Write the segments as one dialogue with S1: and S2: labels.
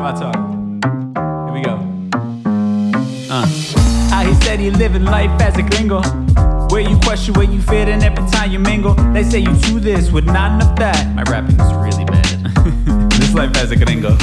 S1: my talk. Here we go. How he said he living life as a gringo, where you question where you fit in every time you mingle. They say you do this with not enough that. My rapping is really bad. This life as a gringo.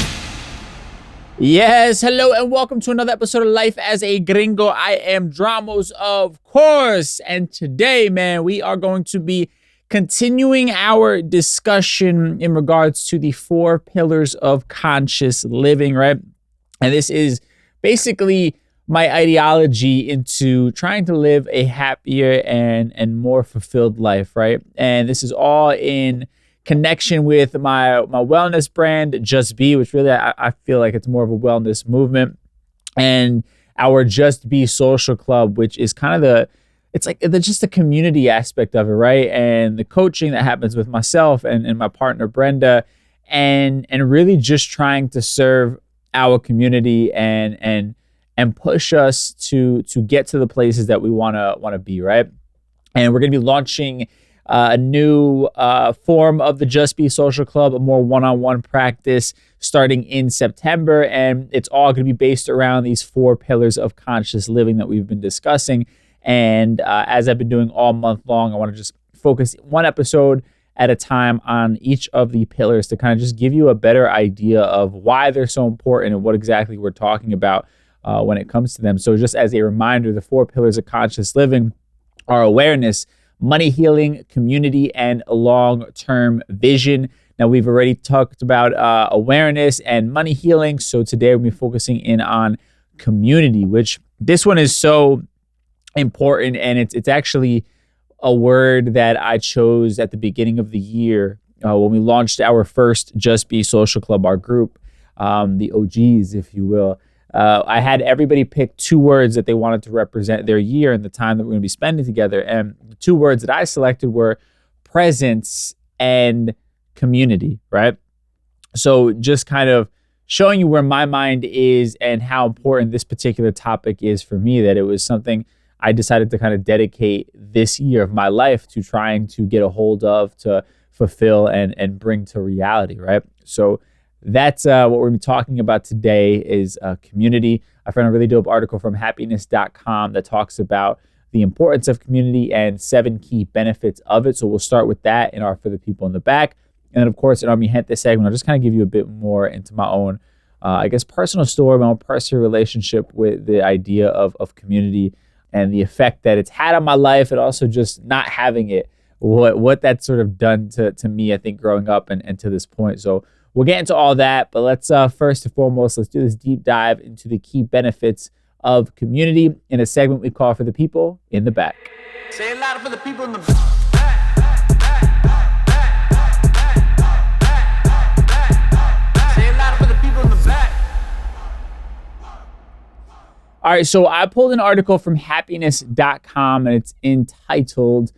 S2: Yes, hello and welcome to another episode of Life as a Gringo. I am Dramos, of course, and today, man, we are going to be continuing our discussion in regards to the 4 pillars of conscious living, right? And this is basically my ideology into trying to live a happier and more fulfilled life, right? And this is all in connection with my wellness brand, Just Be, which really I feel like it's more of a wellness movement, and our Just Be social club, which is kind of just the community aspect of it, right? And the coaching that happens with myself and my partner Brenda, and really just trying to serve our community and push us to get to the places that we want to be, right? And we're going to be launching a new form of the Just Be Social Club, a more one-on-one practice starting in September. And it's all going to be based around these 4 pillars of conscious living that we've been discussing. And as I've been doing all month long, I want to just focus one episode at a time on each of the pillars to kind of just give you a better idea of why they're so important and what exactly we're talking about when it comes to them. So just as a reminder, the 4 pillars of conscious living are awareness, money healing, community, and long-term vision. Now, we've already talked about awareness and money healing. So today we'll be focusing in on community, which this one is so important. And it's actually a word that I chose at the beginning of the year when we launched our first Just Be Social Club, our group, the OGs, if you will. I had everybody pick 2 words that they wanted to represent their year and the time that we're going to be spending together. And the 2 words that I selected were presence and community, right? So just kind of showing you where my mind is and how important this particular topic is for me, that it was something I decided to kind of dedicate this year of my life to trying to get a hold of, to fulfill and bring to reality, right? So that's what we're going to be talking about today is community. I found a really dope article from happiness.com that talks about the importance of community and 7 key benefits of it. So we'll start with that for the people in the back. And then, of course, in our Mi Gente segment, I'll just kind of give you a bit more into my own, personal story, my own personal relationship with the idea of community and the effect that it's had on my life, and also just not having it, what that's sort of done to me, I think, growing up and to this point. So we'll get into all that, but let's first and foremost, let's do this deep dive into the key benefits of community in a segment we call For the People in the Back.
S1: Say it louder for the people in the back. Say it louder for the people in the back.
S2: All right, so I pulled an article from happiness.com and it's entitled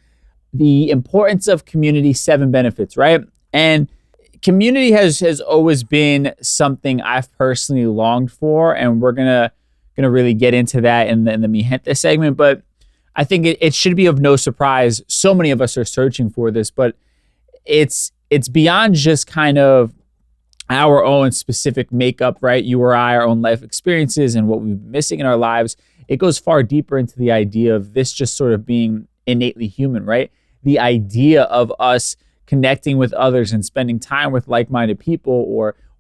S2: The Importance of Community, 7 Benefits, right? And community has always been something I've personally longed for, and we're gonna really get into that in the Mi Gente segment. But I think it should be of no surprise. So many of us are searching for this, but it's beyond just kind of our own specific makeup, right? You or I, our own life experiences and what we've been missing in our lives. It goes far deeper into the idea of this just sort of being innately human, right? The idea of us connecting with others and spending time with like-minded people,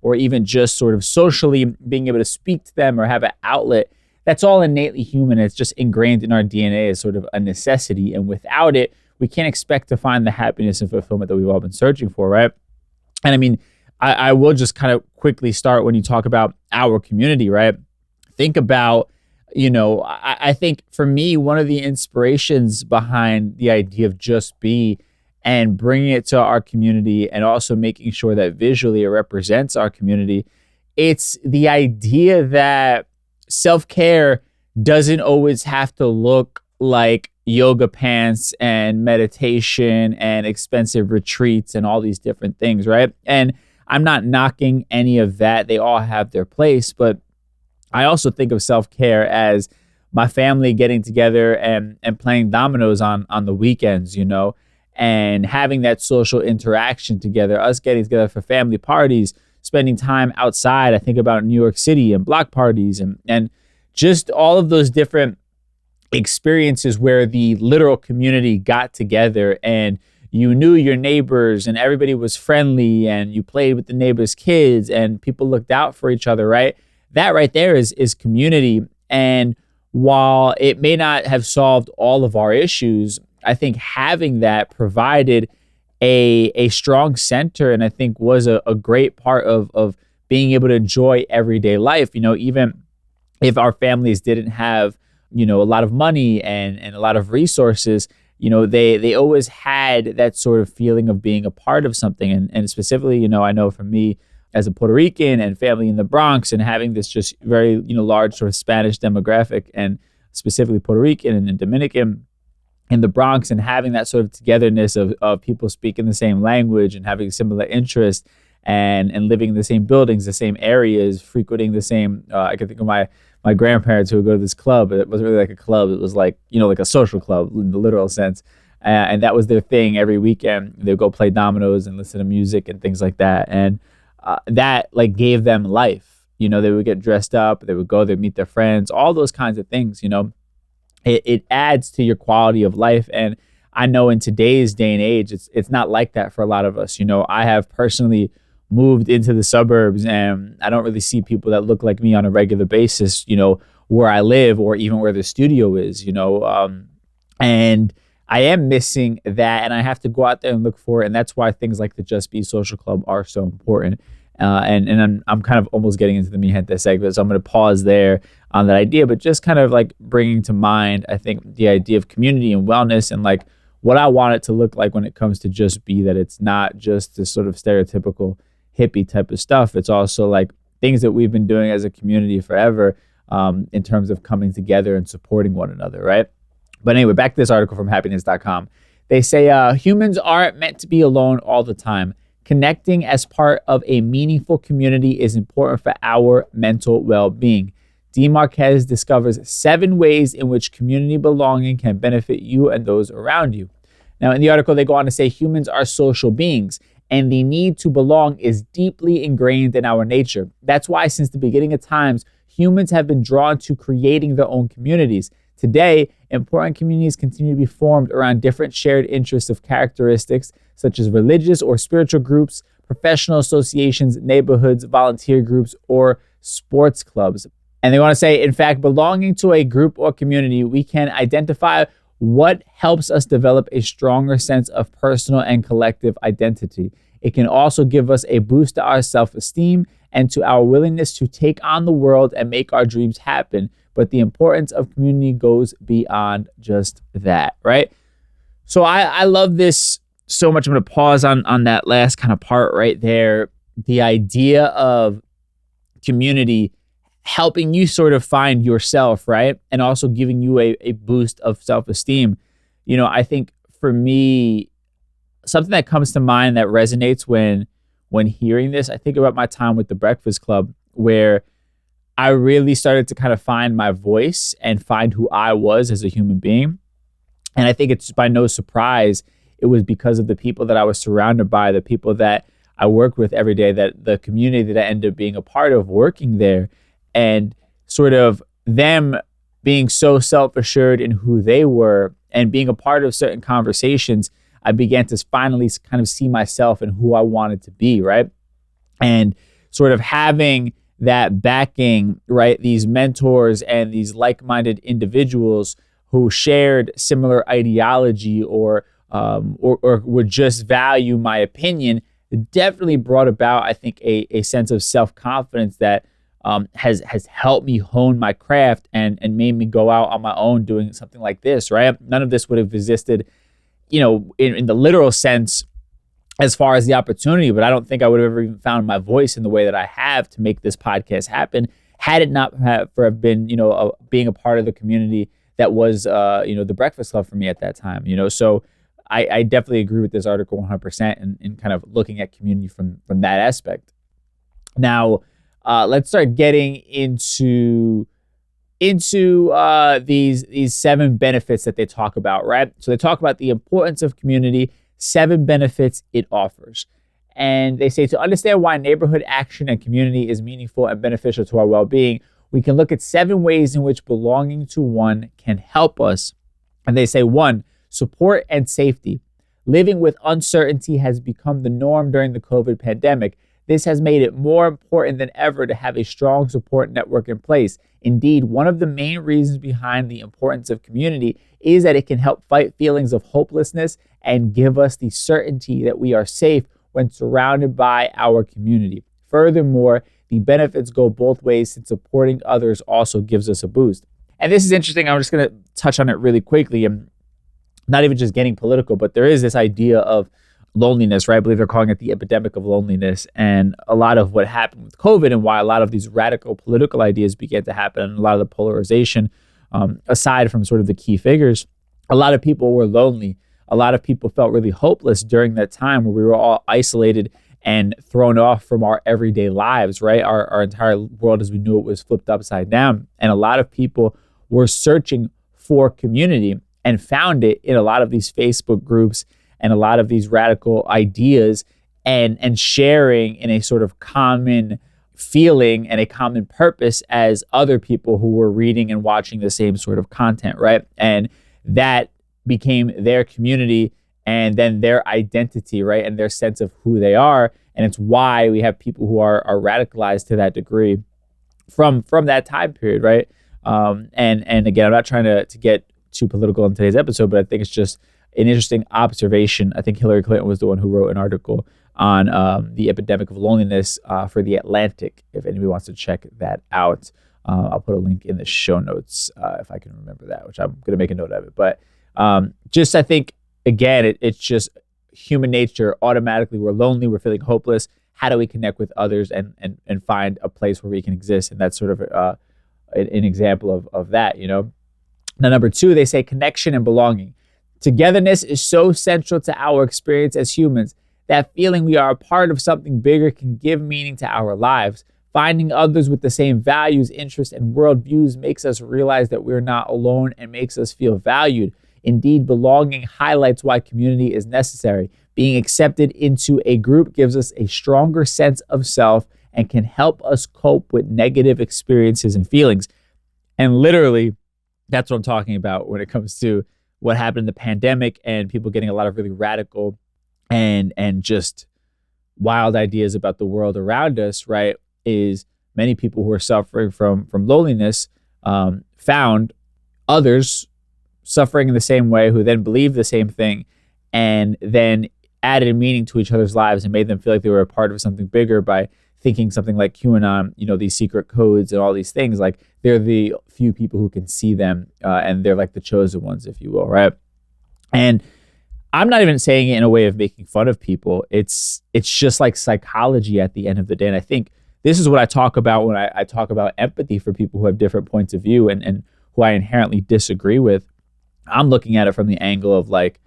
S2: or even just sort of socially being able to speak to them or have an outlet, that's all innately human. It's just ingrained in our DNA as sort of a necessity. And without it, we can't expect to find the happiness and fulfillment that we've all been searching for, right? And I mean, I will just kind of quickly start when you talk about our community, right? Think about, I think for me, one of the inspirations behind the idea of Just Be and bringing it to our community, and also making sure that visually it represents our community, it's the idea that self-care doesn't always have to look like yoga pants and meditation and expensive retreats and all these different things, right? And I'm not knocking any of that. They all have their place, but I also think of self-care as my family getting together and playing dominoes on the weekends, and having that social interaction together, us getting together for family parties, spending time outside. I think about New York City and block parties and just all of those different experiences where the literal community got together and you knew your neighbors and everybody was friendly and you played with the neighbors' kids and people looked out for each other, right? That right there is community. And while it may not have solved all of our issues, I think having that provided a strong center, and I think was a great part of being able to enjoy everyday life. Even if our families didn't have, a lot of money and a lot of resources, they always had that sort of feeling of being a part of something. And specifically, I know for me as a Puerto Rican and family in the Bronx and having this just very, large sort of Spanish demographic and specifically Puerto Rican and Dominican in the Bronx and having that sort of togetherness of people speaking the same language and having similar interests and living in the same buildings, the same areas, frequenting the same, I can think of my grandparents who would go to this club. It wasn't really like a club. It was like, like a social club in the literal sense. And that was their thing every weekend. They would go play dominoes and listen to music and things like that. And that like gave them life. They would get dressed up, they would go, they'd meet their friends, all those kinds of things, It adds to your quality of life. And I know in today's day and age, it's not like that for a lot of us. I have personally moved into the suburbs and I don't really see people that look like me on a regular basis, where I live or even where the studio is, and I am missing that and I have to go out there and look for it. And that's why things like the Just Be Social Club are so important. And I'm kind of almost getting into the Mi Gente segment, so I'm going to pause there on that idea, but just kind of like bringing to mind, I think, the idea of community and wellness and like what I want it to look like when it comes to Just Be, that it's not just this sort of stereotypical hippie type of stuff. It's also like things that we've been doing as a community forever in terms of coming together and supporting one another, right? But anyway, back to this article from happiness.com. They say humans aren't meant to be alone all the time. Connecting as part of a meaningful community is important for our mental well-being. D. Marquez discovers 7 ways in which community belonging can benefit you and those around you. Now, in the article, they go on to say humans are social beings, and the need to belong is deeply ingrained in our nature. That's why, since the beginning of times, humans have been drawn to creating their own communities. Today, important communities continue to be formed around different shared interests of characteristics such as religious or spiritual groups, professional associations, neighborhoods, volunteer groups, or sports clubs. And they want to say, in fact, belonging to a group or community, we can identify what helps us develop a stronger sense of personal and collective identity. It can also give us a boost to our self-esteem and to our willingness to take on the world and make our dreams happen. But the importance of community goes beyond just that, right? So I love this so much. I'm going to pause on that last kind of part right there. The idea of community helping you sort of find yourself, right? And also giving you a boost of self-esteem. I think for me, something that comes to mind that resonates when hearing this, I think about my time with the Breakfast Club, where I really started to kind of find my voice and find who I was as a human being. And I think it's by no surprise, it was because of the people that I was surrounded by, the people that I worked with every day, that the community that I ended up being a part of working there, and sort of them being so self-assured in who they were and being a part of certain conversations, I began to finally kind of see myself and who I wanted to be, right? And sort of having that backing, right? These mentors and these like-minded individuals who shared similar ideology or would just value my opinion, definitely brought about, I think, a sense of self-confidence that has helped me hone my craft and made me go out on my own doing something like this, right? None of this would have existed, in the literal sense as far as the opportunity, but I don't think I would have ever even found my voice in the way that I have to make this podcast happen had it not have been, being a part of the community that was, the Breakfast Club for me at that time, So I definitely agree with this article 100% in kind of looking at community from that aspect. Now, let's start getting into these 7 benefits that they talk about, right? So they talk about the importance of community, 7 benefits it offers. And they say to understand why neighborhood action and community is meaningful and beneficial to our well-being, we can look at 7 ways in which belonging to one can help us. And they say 1, support and safety. Living with uncertainty has become the norm during the COVID pandemic. This has made it more important than ever to have a strong support network in place. Indeed, one of the main reasons behind the importance of community is that it can help fight feelings of hopelessness and give us the certainty that we are safe when surrounded by our community. Furthermore, the benefits go both ways since supporting others also gives us a boost. And this is interesting. I'm just going to touch on it really quickly. I'm not even just getting political, but there is this idea of loneliness, right? I believe they're calling it the epidemic of loneliness. And a lot of what happened with COVID and why a lot of these radical political ideas began to happen and a lot of the polarization, aside from sort of the key figures, a lot of people were lonely. A lot of people felt really hopeless during that time where we were all isolated and thrown off from our everyday lives, right? Our entire world as we knew it was flipped upside down. And a lot of people were searching for community and found it in a lot of these Facebook groups and a lot of these radical ideas and sharing in a sort of common feeling and a common purpose as other people who were reading and watching the same sort of content, right? And that became their community and then their identity, right? And their sense of who they are. And it's why we have people who are radicalized to that degree from that time period, right? And again, I'm not trying to get too political in today's episode, but I think it's just an interesting observation. I think Hilary Clinton was the one who wrote an article on the epidemic of loneliness for The Atlantic, if anybody wants to check that out. I'll put a link in the show notes if I can remember that, which I'm going to make a note of it. But just I think, again, it's just human nature. Automatically, we're lonely, we're feeling hopeless. How do we connect with others and find a place where we can exist? And that's sort of an example of that, you know? Now, number 2, they say connection and belonging. Togetherness is so central to our experience as humans. That feeling we are a part of something bigger can give meaning to our lives. Finding others with the same values, interests, and worldviews makes us realize that we're not alone and makes us feel valued. Indeed, belonging highlights why community is necessary. Being accepted into a group gives us a stronger sense of self and can help us cope with negative experiences and feelings. And literally, that's what I'm talking about when it comes to what happened in the pandemic and people getting a lot of really radical and just wild ideas about the world around us, right? Is many people who are suffering from loneliness found others suffering in the same way who then believed the same thing and then added a meaning to each other's lives and made them feel like they were a part of something bigger by thinking something like QAnon, you know, these secret codes and all these things, like they're the few people who can see them and they're like the chosen ones, if you will, right? And I'm not even saying it in a way of making fun of people. It's just like psychology at the end of the day. And I think this is what I talk about when I talk about empathy for people who have different points of view and who I inherently disagree with. I'm looking at it from the angle of like,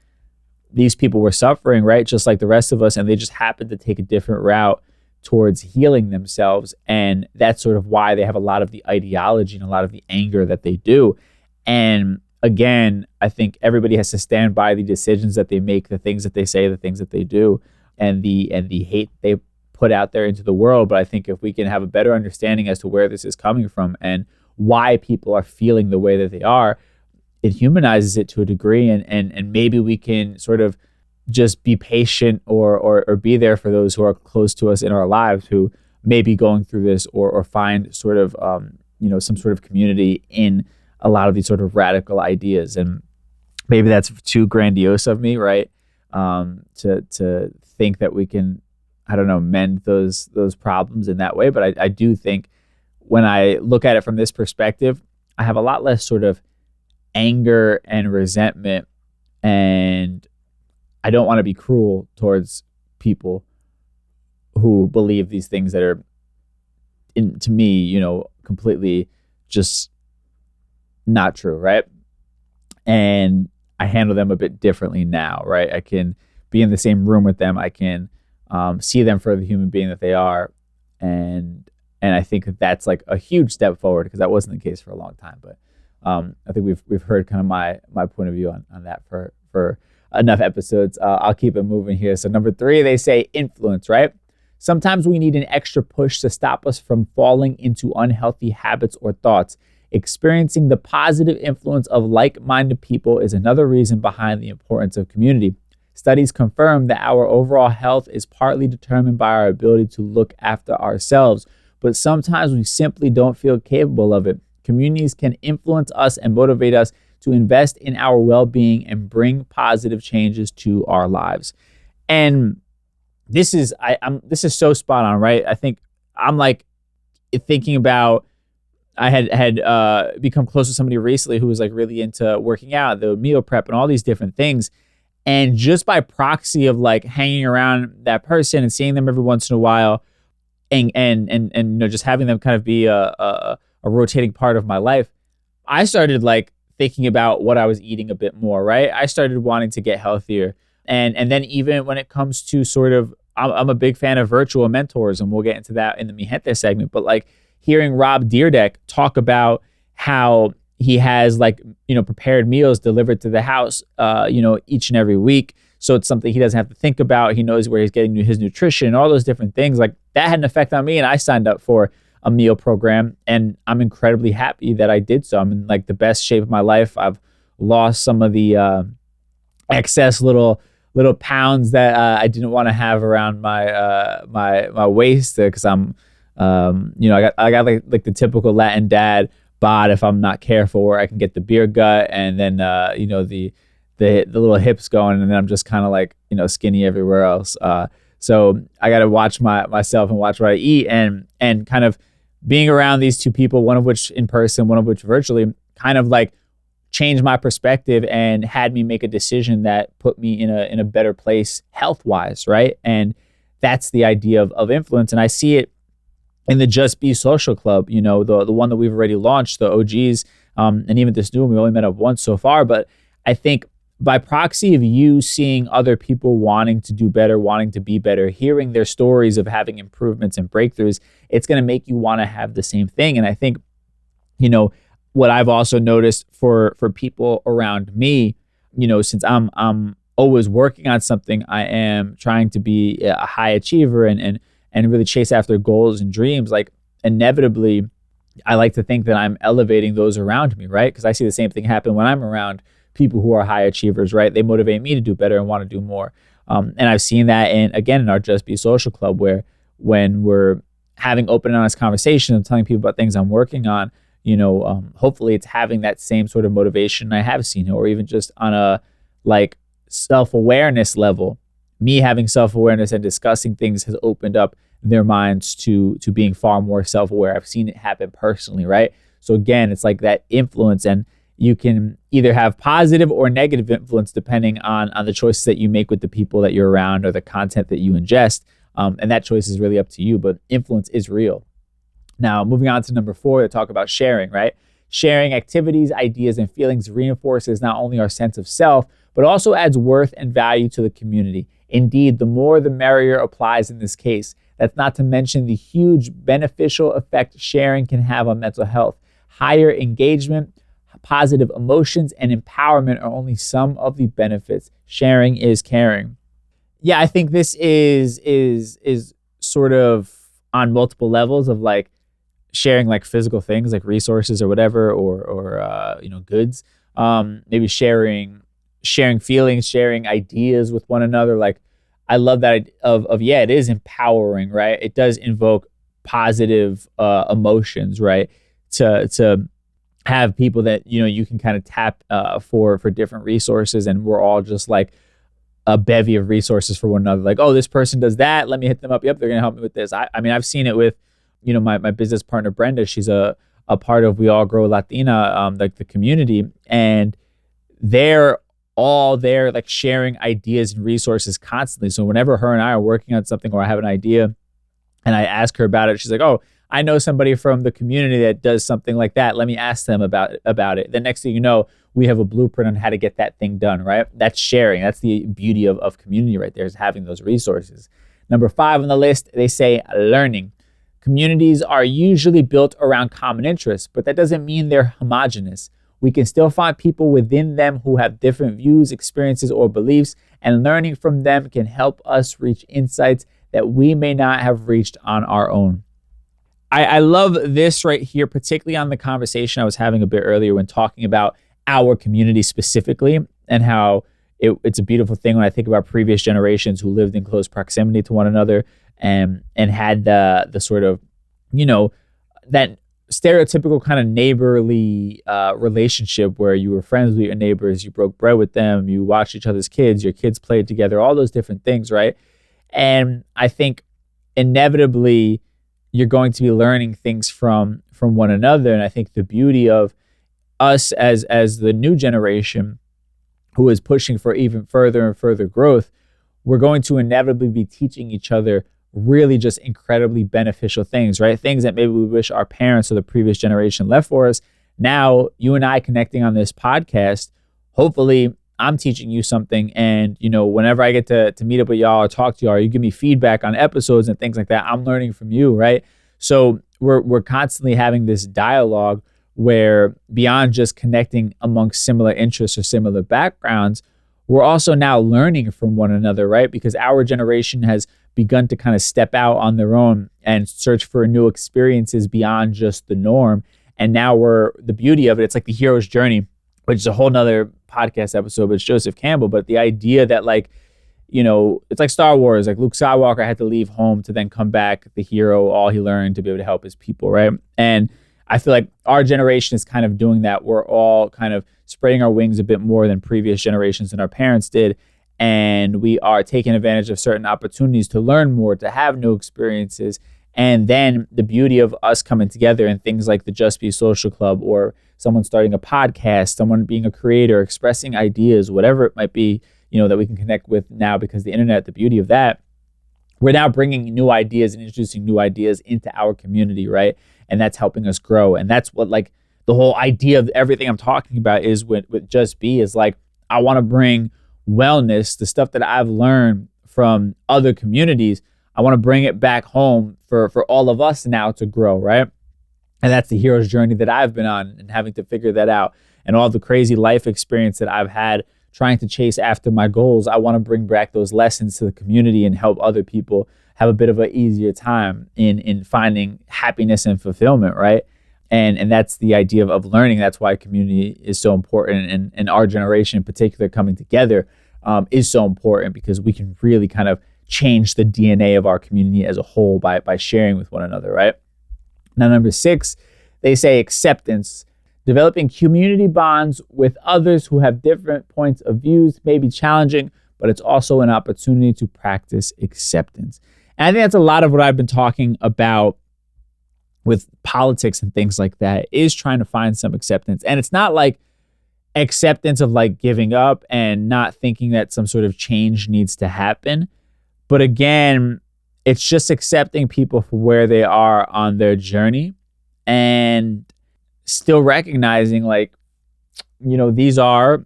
S2: these people were suffering, right? Just like the rest of us, and they just happened to take a different route towards healing themselves. And that's sort of why they have a lot of the ideology and a lot of the anger that they do. And again, I think everybody has to stand by the decisions that they make, the things that they say, the things that they do, and the hate they put out there into the world. But I think if we can have a better understanding as to where this is coming from and why people are feeling the way that they are, it humanizes it to a degree, and maybe we can sort of just be patient or be there for those who are close to us in our lives who may be going through this or find sort of some sort of community in a lot of these sort of radical ideas. And maybe that's too grandiose of me, right? To think that we can, I don't know, mend those problems in that way. But I do think when I look at it from this perspective, I have a lot less sort of anger and resentment, and I don't want to be cruel towards people who believe these things that are, to me, completely just not true, right? And I handle them a bit differently now, right? I can be in the same room with them. I can see them for the human being that they are, and I think that's like a huge step forward because that wasn't the case for a long time. But I think we've heard kind of my point of view on that for enough episodes. I'll keep it moving here. So number 3, they say influence, right? Sometimes we need an extra push to stop us from falling into unhealthy habits or thoughts. Experiencing the positive influence of like-minded people is another reason behind the importance of community. Studies confirm that our overall health is partly determined by our ability to look after ourselves, but sometimes we simply don't feel capable of it. Communities can influence us and motivate us to invest in our well-being and bring positive changes to our lives. And this is so spot on, right? I think I'm like thinking about, I had become close to somebody recently who was like really into working out, the meal prep and all these different things. And just by proxy of like hanging around that person and seeing them every once in a while and you know, just having them kind of be a rotating part of my life, I started like thinking about what I was eating a bit more, right? I started wanting to get healthier. And then even when it comes to sort of, I'm a big fan of virtual mentors, and we'll get into that in the Mi Gente segment, but like hearing Rob Deerdeck talk about how he has like, you know, prepared meals delivered to the house, you know, each and every week. So it's something he doesn't have to think about. He knows where he's getting his nutrition, all those different things. Like that had an effect on me, and I signed up for a meal program, and I'm incredibly happy that I did so. I'm in like the best shape of my life. I've lost some of the excess little pounds that I didn't want to have around my my waist, because I'm you know, I got like the typical Latin dad bod if I'm not careful, where I can get the beer gut and then you know, the little hips going, and then I'm just kind of like, you know, skinny everywhere else. So I got to watch myself and watch what I eat, and kind of being around these two people, one of which in person, one of which virtually, kind of like changed my perspective and had me make a decision that put me in a better place health-wise, right? And that's the idea of influence. And I see it in the Just Be Social Club, you know, the one that we've already launched, the OGs, and even this new one, we only met up once so far. But I think by proxy of you seeing other people wanting to do better, wanting to be better, hearing their stories of having improvements and breakthroughs, it's going to make you want to have the same thing. And I think, you know, what I've also noticed for people around me, you know, since I'm always working on something, I am trying to be a high achiever and really chase after goals and dreams. Like inevitably, I like to think that I'm elevating those around me, right? Because I see the same thing happen when I'm around people who are high achievers, right? They motivate me to do better and want to do more. And I've seen that in our Just Be Social Club, where when we're having open and honest conversations and telling people about things I'm working on, you know, hopefully it's having that same sort of motivation I have seen, or even just on a like self-awareness level. Me having self-awareness and discussing things has opened up their minds to being far more self-aware. I've seen it happen personally, right? So again, it's like that influence, and you can either have positive or negative influence depending on the choices that you make with the people that you're around or the content that you ingest. And that choice is really up to you, but influence is real. Now, moving on to number 4, to talk about sharing, right? Sharing activities, ideas, and feelings reinforces not only our sense of self, but also adds worth and value to the community. Indeed, the more the merrier applies in this case. That's not to mention the huge beneficial effect sharing can have on mental health. Higher engagement, positive emotions, and empowerment are only some of the benefits. Sharing is caring. Yeah, I think this is sort of on multiple levels of like sharing like physical things like resources or whatever, or you know, goods. Maybe sharing feelings, sharing ideas with one another. Like I love that yeah, it is empowering, right? It does invoke positive emotions, right? To have people that, you know, you can kind of tap for different resources, and we're all just like a bevy of resources for one another. Like, oh, this person does that, let me hit them up. Yep, they're gonna help me with this. I mean, I've seen it with, you know, my business partner Brenda. She's a part of We All Grow Latina, like the community, and they're all there like sharing ideas and resources constantly. So whenever her and I are working on something, or I have an idea and I ask her about it, she's like, oh, I know somebody from the community that does something like that. Let me ask them about it. The next thing you know, we have a blueprint on how to get that thing done, right? That's sharing. That's the beauty of community right there, is having those resources. Number 5 on the list, they say learning. Communities are usually built around common interests, but that doesn't mean they're homogenous. we can still find people within them who have different views, experiences, or beliefs, and learning from them can help us reach insights that we may not have reached on our own. I love this right here, particularly on the conversation I was having a bit earlier when talking about our community specifically, and how it's a beautiful thing when I think about previous generations who lived in close proximity to one another and had the sort of, that stereotypical kind of neighborly relationship where you were friends with your neighbors, you broke bread with them, you watched each other's kids, your kids played together, all those different things, right? And I think inevitably you're going to be learning things from one another. And I think the beauty of us as the new generation who is pushing for even further and further growth, we're going to inevitably be teaching each other really just incredibly beneficial things, right? Things that maybe we wish our parents or the previous generation left for us. Now, you and I connecting on this podcast, hopefully I'm teaching you something. And, whenever I get to meet up with y'all or talk to y'all, or you give me feedback on episodes and things like that, I'm learning from you, right? So we're constantly having this dialogue where beyond just connecting amongst similar interests or similar backgrounds, we're also now learning from one another, right? Because our generation has begun to kind of step out on their own and search for new experiences beyond just the norm. And now the beauty of it, it's like the hero's journey, which is a whole nother podcast episode, but it's Joseph Campbell. But the idea that it's like Star Wars, like Luke Skywalker had to leave home to then come back the hero, all he learned to be able to help his people, right? And I feel like our generation is kind of doing that. We're all kind of spreading our wings a bit more than previous generations and our parents did. And we are taking advantage of certain opportunities to learn more, to have new experiences. And then the beauty of us coming together and things like the Just Be Social Club, or someone starting a podcast, someone being a creator, expressing ideas, whatever it might be, that we can connect with now because the internet, the beauty of that, we're now bringing new ideas and introducing new ideas into our community, right? And that's helping us grow. And that's what the whole idea of everything I'm talking about is with Just Be is I want to bring wellness, the stuff that I've learned from other communities, I want to bring it back home for all of us now to grow, right? And that's the hero's journey that I've been on and having to figure that out. And all the crazy life experience that I've had trying to chase after my goals, I want to bring back those lessons to the community and help other people have a bit of an easier time in finding happiness and fulfillment, right? And that's the idea of learning. That's why community is so important. And our generation in particular coming together is so important, because we can really kind of change the DNA of our community as a whole by sharing with one another, right? Now, number 6, they say acceptance. Developing community bonds with others who have different points of views may be challenging, but it's also an opportunity to practice acceptance. And I think that's a lot of what I've been talking about with politics and things like that, is trying to find some acceptance. And it's not like acceptance of giving up and not thinking that some sort of change needs to happen. But again, it's just accepting people for where they are on their journey and still recognizing these are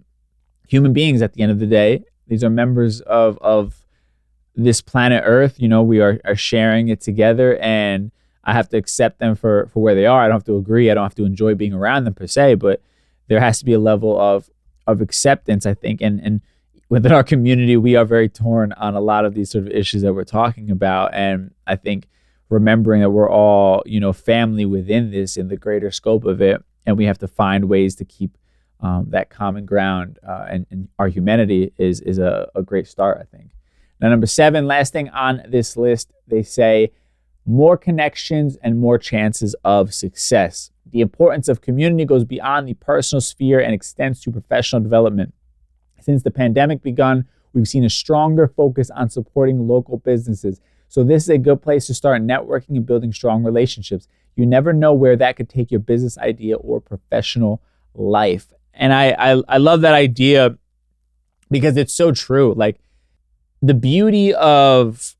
S2: human beings at the end of the day. These are members of this planet Earth. We are sharing it together, and I have to accept them for where they are. I don't have to agree. I don't have to enjoy being around them per se, but there has to be a level of acceptance, I think. And within our community, we are very torn on a lot of these sort of issues that we're talking about. And I think remembering that we're all, family within this, in the greater scope of it, and we have to find ways to keep that common ground and our humanity is a great start, I think. Now, number 7, last thing on this list, they say more connections and more chances of success. The importance of community goes beyond the personal sphere and extends to professional development. Since the pandemic begun, we've seen a stronger focus on supporting local businesses. So this is a good place to start networking and building strong relationships. You never know where that could take your business idea or professional life. And I love that idea because it's so true. The beauty of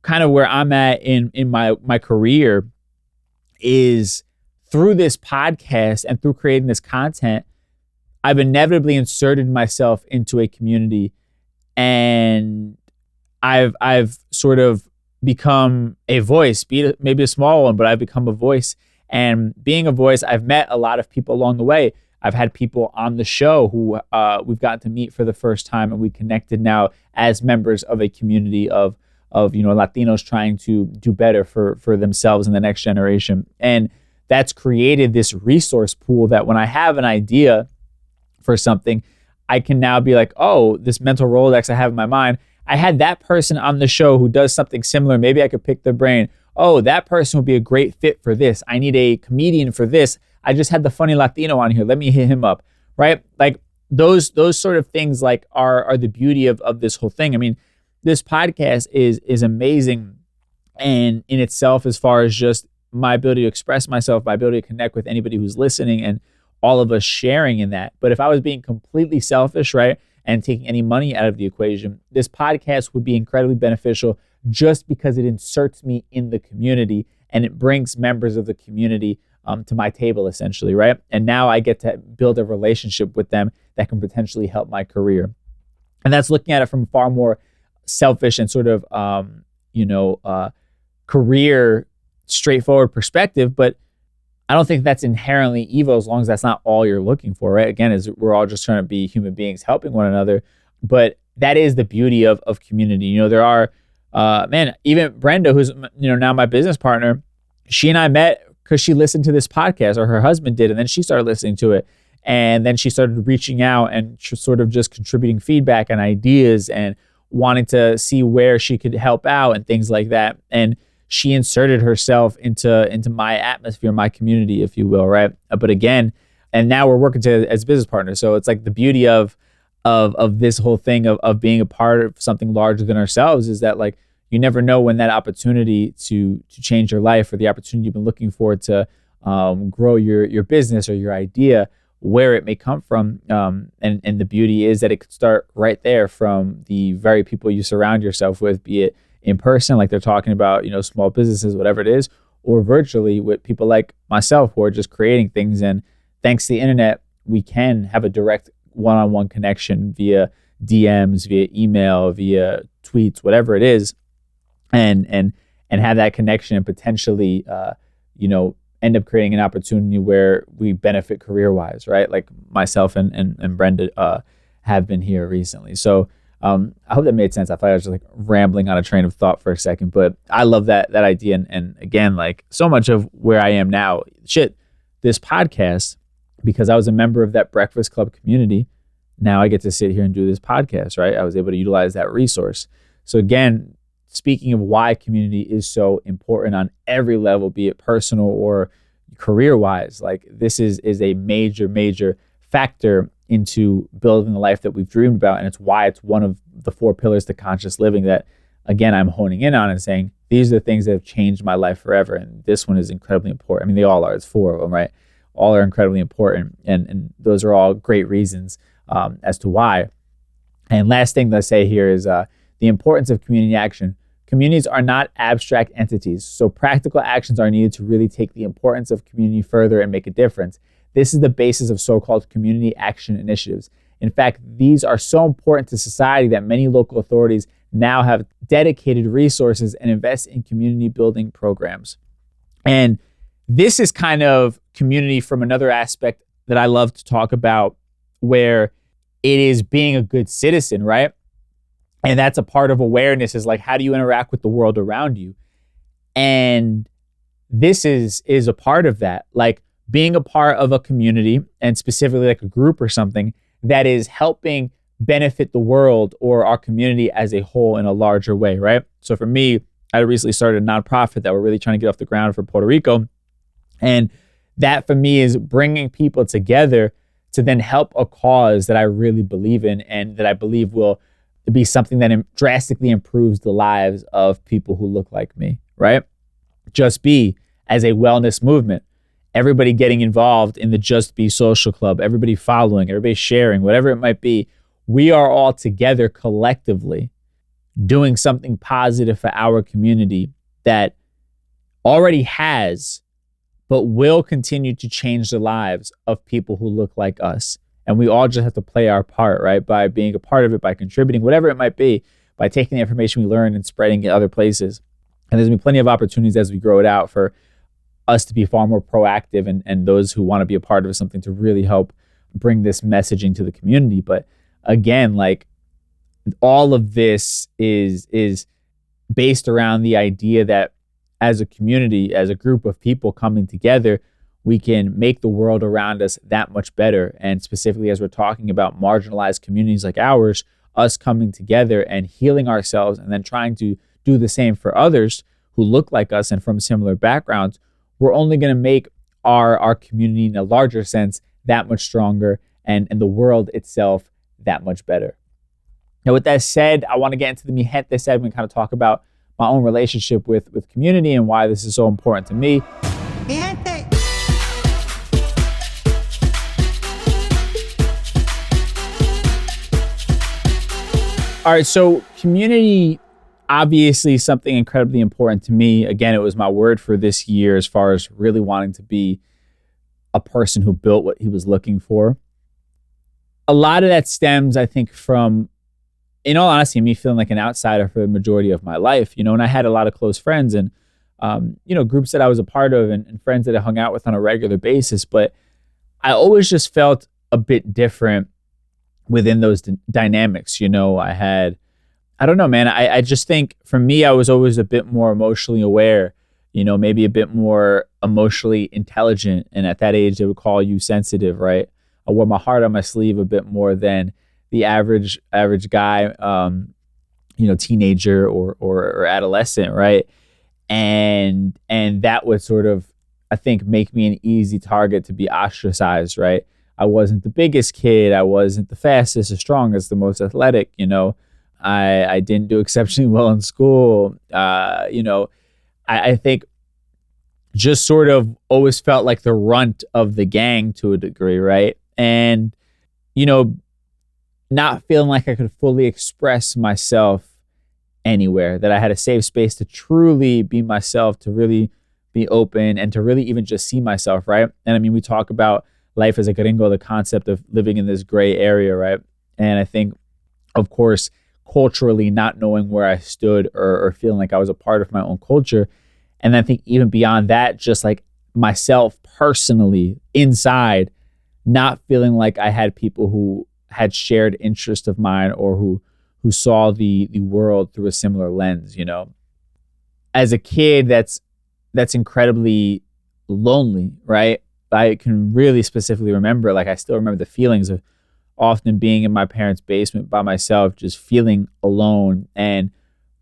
S2: kind of where I'm at in my career is through this podcast and through creating this content, I've inevitably inserted myself into a community, and I've sort of become a voice, be it maybe a small one, but I've become a voice. And being a voice, I've met a lot of people along the way. I've had people on the show who we've gotten to meet for the first time, and we connected now as members of a community of Latinos trying to do better for themselves and the next generation. And that's created this resource pool that when I have an idea for something, I can now be like, oh, this mental Rolodex I have in my mind, I had that person on the show who does something similar. Maybe I could pick their brain. Oh, that person would be a great fit for this. I need a comedian for this. I just had the funny Latino on here. Let me hit him up, right? Like those sort of things like are the beauty of this whole thing. I mean, this podcast is amazing and in itself as far as just my ability to express myself, my ability to connect with anybody who's listening and all of us sharing in that. But if I was being completely selfish, right, and taking any money out of the equation, this podcast would be incredibly beneficial just because it inserts me in the community and it brings members of the community to my table, essentially, right? And now I get to build a relationship with them that can potentially help my career. And that's looking at it from a far more selfish and sort of, career straightforward perspective. But I don't think that's inherently evil as long as that's not all you're looking for, right? Again, is we're all just trying to be human beings helping one another. But that is the beauty of community. There are, even Brenda, who's, now my business partner, she and I met because she listened to this podcast, or her husband did, and then she started listening to it. And then she started reaching out and sort of just contributing feedback and ideas and wanting to see where she could help out and things like that. And she inserted herself into my atmosphere, my community, if you will, right? But again, and now we're working as business partners. So it's like the beauty of this whole thing of being a part of something larger than ourselves is that, like, you never know when that opportunity to change your life, or the opportunity you've been looking for to grow your business or your idea, where it may come from. And the beauty is that it could start right there from the very people you surround yourself with, be it in person, like they're talking about, small businesses, whatever it is, or virtually with people like myself who are just creating things. And thanks to the internet, we can have a direct one-on-one connection via DMs, via email, via tweets, whatever it is, and have that connection and potentially, end up creating an opportunity where we benefit career-wise, right? Like myself and Brenda have been here recently. So I hope that made sense. I thought I was just like rambling on a train of thought for a second, but I love that idea. And again, like so much of where I am now, this podcast, because I was a member of that Breakfast Club community, now I get to sit here and do this podcast, right? I was able to utilize that resource. So again, speaking of why community is so important on every level, be it personal or career-wise, like this is a major factor into building the life that we've dreamed about. And it's why it's one of the 4 pillars to conscious living that, again, I'm honing in on and saying, these are the things that have changed my life forever. And this one is incredibly important. I mean, they all are. It's 4 of them, right? All are incredibly important. And those are all great reasons as to why. And last thing that I say here is the importance of community action. Communities are not abstract entities, so practical actions are needed to really take the importance of community further and make a difference. This is the basis of so-called community action initiatives. In fact, these are so important to society that many local authorities now have dedicated resources and invest in community building programs. And this is kind of community from another aspect that I love to talk about, where it is being a good citizen, right? And that's a part of awareness, is like, how do you interact with the world around you? And this is a part of that, like being a part of a community, and specifically like a group or something that is helping benefit the world or our community as a whole in a larger way, right? So for me, I recently started a nonprofit that we're really trying to get off the ground for Puerto Rico. And that for me is bringing people together to then help a cause that I really believe in, and that I believe will be something that drastically improves the lives of people who look like me, right? Just Be as a wellness movement, everybody getting involved in the Just Be social club, everybody following, everybody sharing, whatever it might be. We are all together collectively doing something positive for our community that already has, but will continue to change the lives of people who look like us. And we all just have to play our part, right? By being a part of it, by contributing, whatever it might be, by taking the information we learn and spreading it other places. And there's been plenty of opportunities as we grow it out for us to be far more proactive and those who want to be a part of something to really help bring this messaging to the community. But again, like all of this is based around the idea that as a community, as a group of people coming together, we can make the world around us that much better. And specifically, as we're talking about marginalized communities like ours, us coming together and healing ourselves and then trying to do the same for others who look like us and from similar backgrounds, we're only going to make our community in a larger sense that much stronger and the world itself that much better. Now, with that said, I want to get into the mi gente segment, kind of talk about my own relationship with community and why this is so important to me. Mi gente. All right, so community, obviously something incredibly important to me. Again, it was my word for this year as far as really wanting to be a person who built what he was looking for. A lot of that stems, I think, from, in all honesty, me feeling like an outsider for the majority of my life, and I had a lot of close friends and, groups that I was a part of and friends that I hung out with on a regular basis. But I always just felt a bit different within those dynamics. I don't know, man. I just think for me, I was always a bit more emotionally aware, maybe a bit more emotionally intelligent. And at that age, they would call you sensitive, right? I wore my heart on my sleeve a bit more than the average guy, teenager or adolescent, right? And that would sort of, I think, make me an easy target to be ostracized, right? I wasn't the biggest kid. I wasn't the fastest, the strongest, the most athletic, I didn't do exceptionally well in school. I think just sort of always felt like the runt of the gang to a degree, right? And, not feeling like I could fully express myself anywhere, that I had a safe space to truly be myself, to really be open and to really even just see myself, right? And I mean, we talk about life as a gringo, the concept of living in this gray area, right? And I think, of course, culturally not knowing where I stood or feeling like I was a part of my own culture. And I think even beyond that, just like myself personally inside, not feeling like I had people who had shared interest of mine or who saw the world through a similar lens, As a kid, that's incredibly lonely, right? I can really specifically remember, I still remember the feelings of often being in my parents' basement by myself, just feeling alone and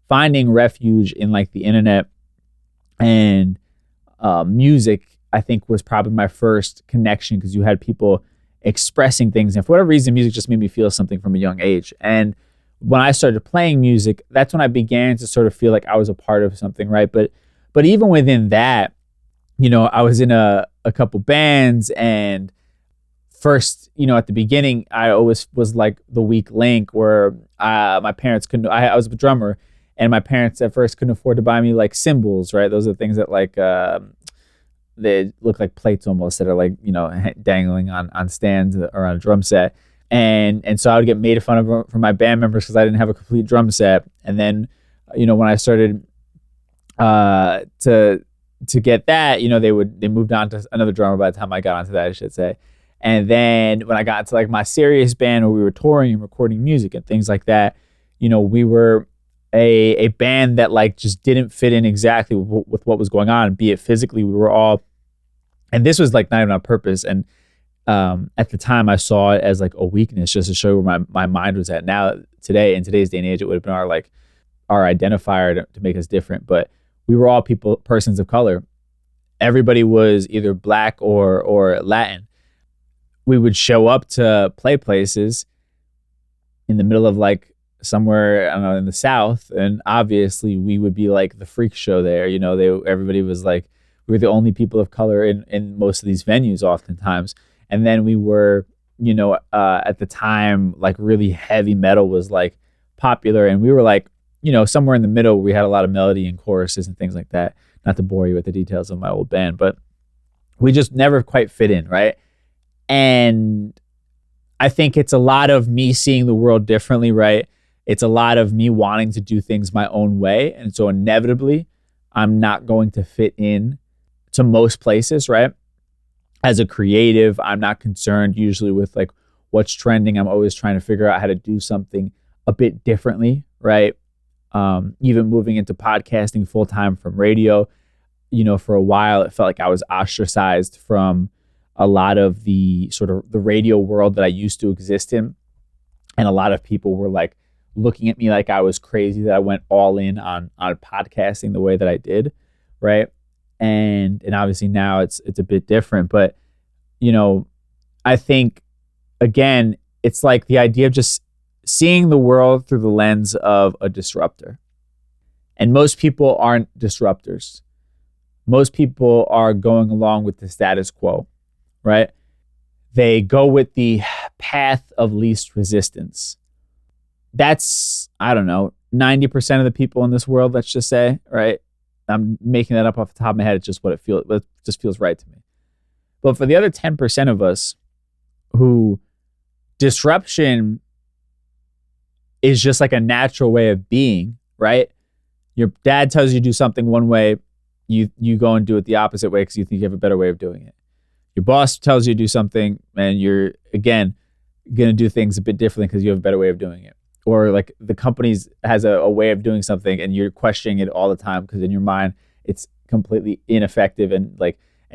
S2: finding refuge in the internet and music. I think was probably my first connection because you had people expressing things. And for whatever reason, music just made me feel something from a young age. And when I started playing music, that's when I began to sort of feel like I was a part of something, right? But even within that, I was in a couple bands, and first, at the beginning, I always was like the weak link where my parents couldn't, I was a drummer, and my parents at first couldn't afford to buy me cymbals, right? Those are things that they look like plates almost that are dangling on stands or on a drum set. And so I would get made fun of from my band members because I didn't have a complete drum set. And then, when I started to get that, they moved on to another drummer by the time I got onto that, I should say. And then when I got into my serious band where we were touring and recording music and things like that, we were a band that just didn't fit in exactly with what was going on, be it physically. We were all, and this was not even on purpose. And at the time I saw it as a weakness, just to show where my mind was at. Now, in today's day and age, it would have been our identifier to make us different. But we were all persons of color. Everybody was either Black or Latin. We would show up to play places in the middle of somewhere, I don't know, in the South. And obviously we would be the freak show there. Everybody was we were the only people of color in most of these venues oftentimes. And then we were, at the time, really heavy metal was popular. And we were somewhere in the middle where we had a lot of melody and choruses and things like that. Not to bore you with the details of my old band, but we just never quite fit in, right? And I think it's a lot of me seeing the world differently, right? It's a lot of me wanting to do things my own way. And so inevitably, I'm not going to fit in to most places, right? As a creative, I'm not concerned usually with like what's trending. I'm always trying to figure out how to do something a bit differently, right? Even moving into podcasting full time from radio, for a while, it felt like I was ostracized from a lot of the sort of the radio world that I used to exist in. And a lot of people were like looking at me like I was crazy that I went all in on podcasting the way that I did, right? And obviously now it's a bit different, but I think again, it's like the idea of just seeing the world through the lens of a disruptor. And most people aren't disruptors. Most people are going along with the status quo, right? They go with the path of least resistance. That's, I don't know, 90% of the people in this world, let's just say, right? I'm making that up off the top of my head. It's just it just feels right to me. But for the other 10% of us who disruption is just like a natural way of being, right? Your dad tells you to do something one way, you go and do it the opposite way because you think you have a better way of doing it. Your boss tells you to do something and you're, again, going to do things a bit differently because you have a better way of doing it. Or like the company has a way of doing something and you're questioning it all the time because in your mind, it's completely ineffective and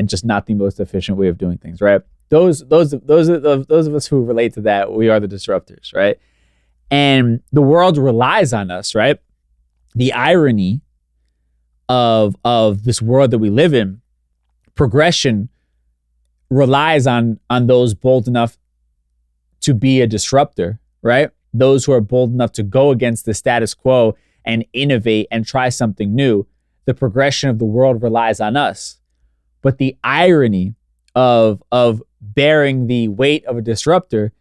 S2: just not the most efficient way of doing things, right? Those of us who relate to that, we are the disruptors, right? And the world relies on us, right? The irony of this world that we live in, progression relies on those bold enough to be a disruptor, right? Those who are bold enough to go against the status quo and innovate and try something new. The progression of the world relies on us. But the irony of bearing the weight of a disruptor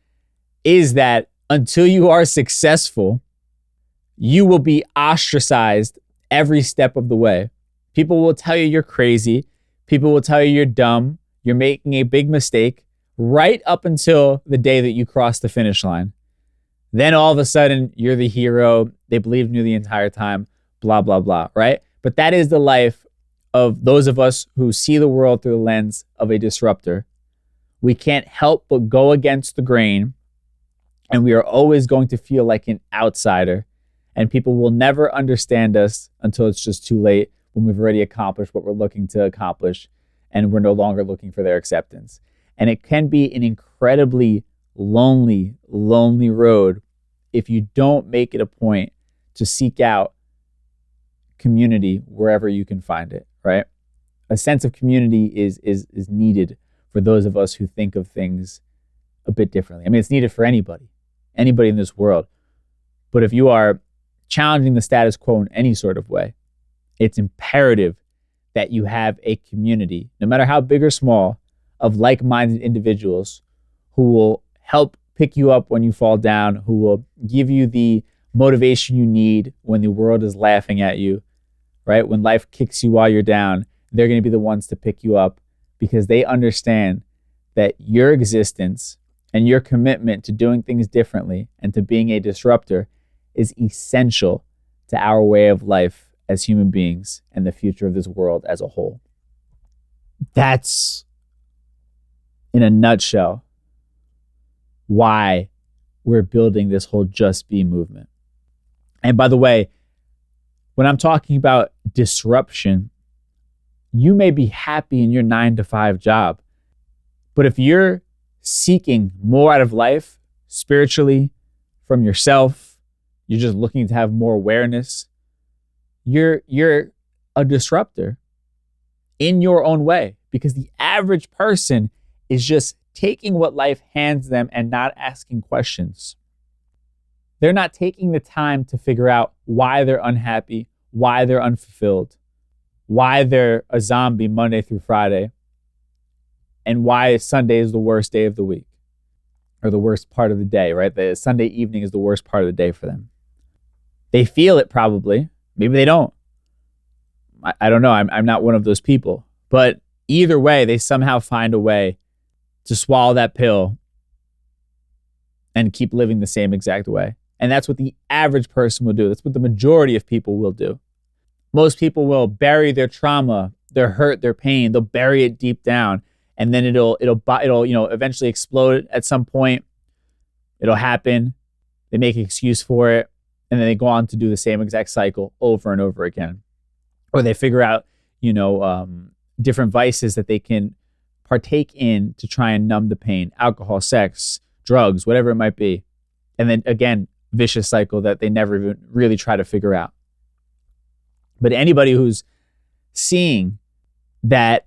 S2: is that until you are successful, you will be ostracized every step of the way. People will tell you you're crazy. People will tell you you're dumb. You're making a big mistake right up until the day that you cross the finish line. Then all of a sudden, you're the hero. They believed in you the entire time, blah, blah, blah, right? But that is the life of those of us who see the world through the lens of a disruptor. We can't help but go against the grain, and we are always going to feel like an outsider, and people will never understand us until it's just too late when we've already accomplished what we're looking to accomplish, and we're no longer looking for their acceptance. And it can be an incredibly lonely road if you don't make it a point to seek out community wherever you can find it, right? A sense of community is needed for those of us who think of things a bit differently. I mean, it's needed for anybody in this world. But if you are challenging the status quo in any sort of way, it's imperative that you have a community, no matter how big or small, of like-minded individuals who will help pick you up when you fall down, who will give you the motivation you need when the world is laughing at you, right? When life kicks you while you're down, they're going to be the ones to pick you up because they understand that your existence and your commitment to doing things differently and to being a disruptor is essential to our way of life as human beings and the future of this world as a whole. That's, in a nutshell, why we're building this whole Just Be movement. And by the way, when I'm talking about disruption, you may be happy in your 9-to-5 job, but if you're seeking more out of life spiritually from yourself, you're just looking to have more awareness, you're a disruptor in your own way, because the average person is just taking what life hands them and not asking questions. They're not taking the time to figure out why they're unhappy, why they're unfulfilled, why they're a zombie Monday through Friday, and why Sunday is the worst day of the week or the worst part of the day, right? The Sunday evening is the worst part of the day for them. They feel it probably. Maybe they don't. I don't know. I'm not one of those people. But either way, they somehow find a way to swallow that pill and keep living the same exact way. And that's what the average person will do. That's what the majority of people will do. Most people will bury their trauma, their hurt, their pain. They'll bury it deep down, and then it'll eventually explode at some point. It'll happen. They make an excuse for it, and then they go on to do the same exact cycle over and over again. Or they figure out, different vices that they can partake in to try and numb the pain. Alcohol, sex, drugs, whatever it might be. And then again, vicious cycle that they never even really try to figure out. But anybody who's seeing that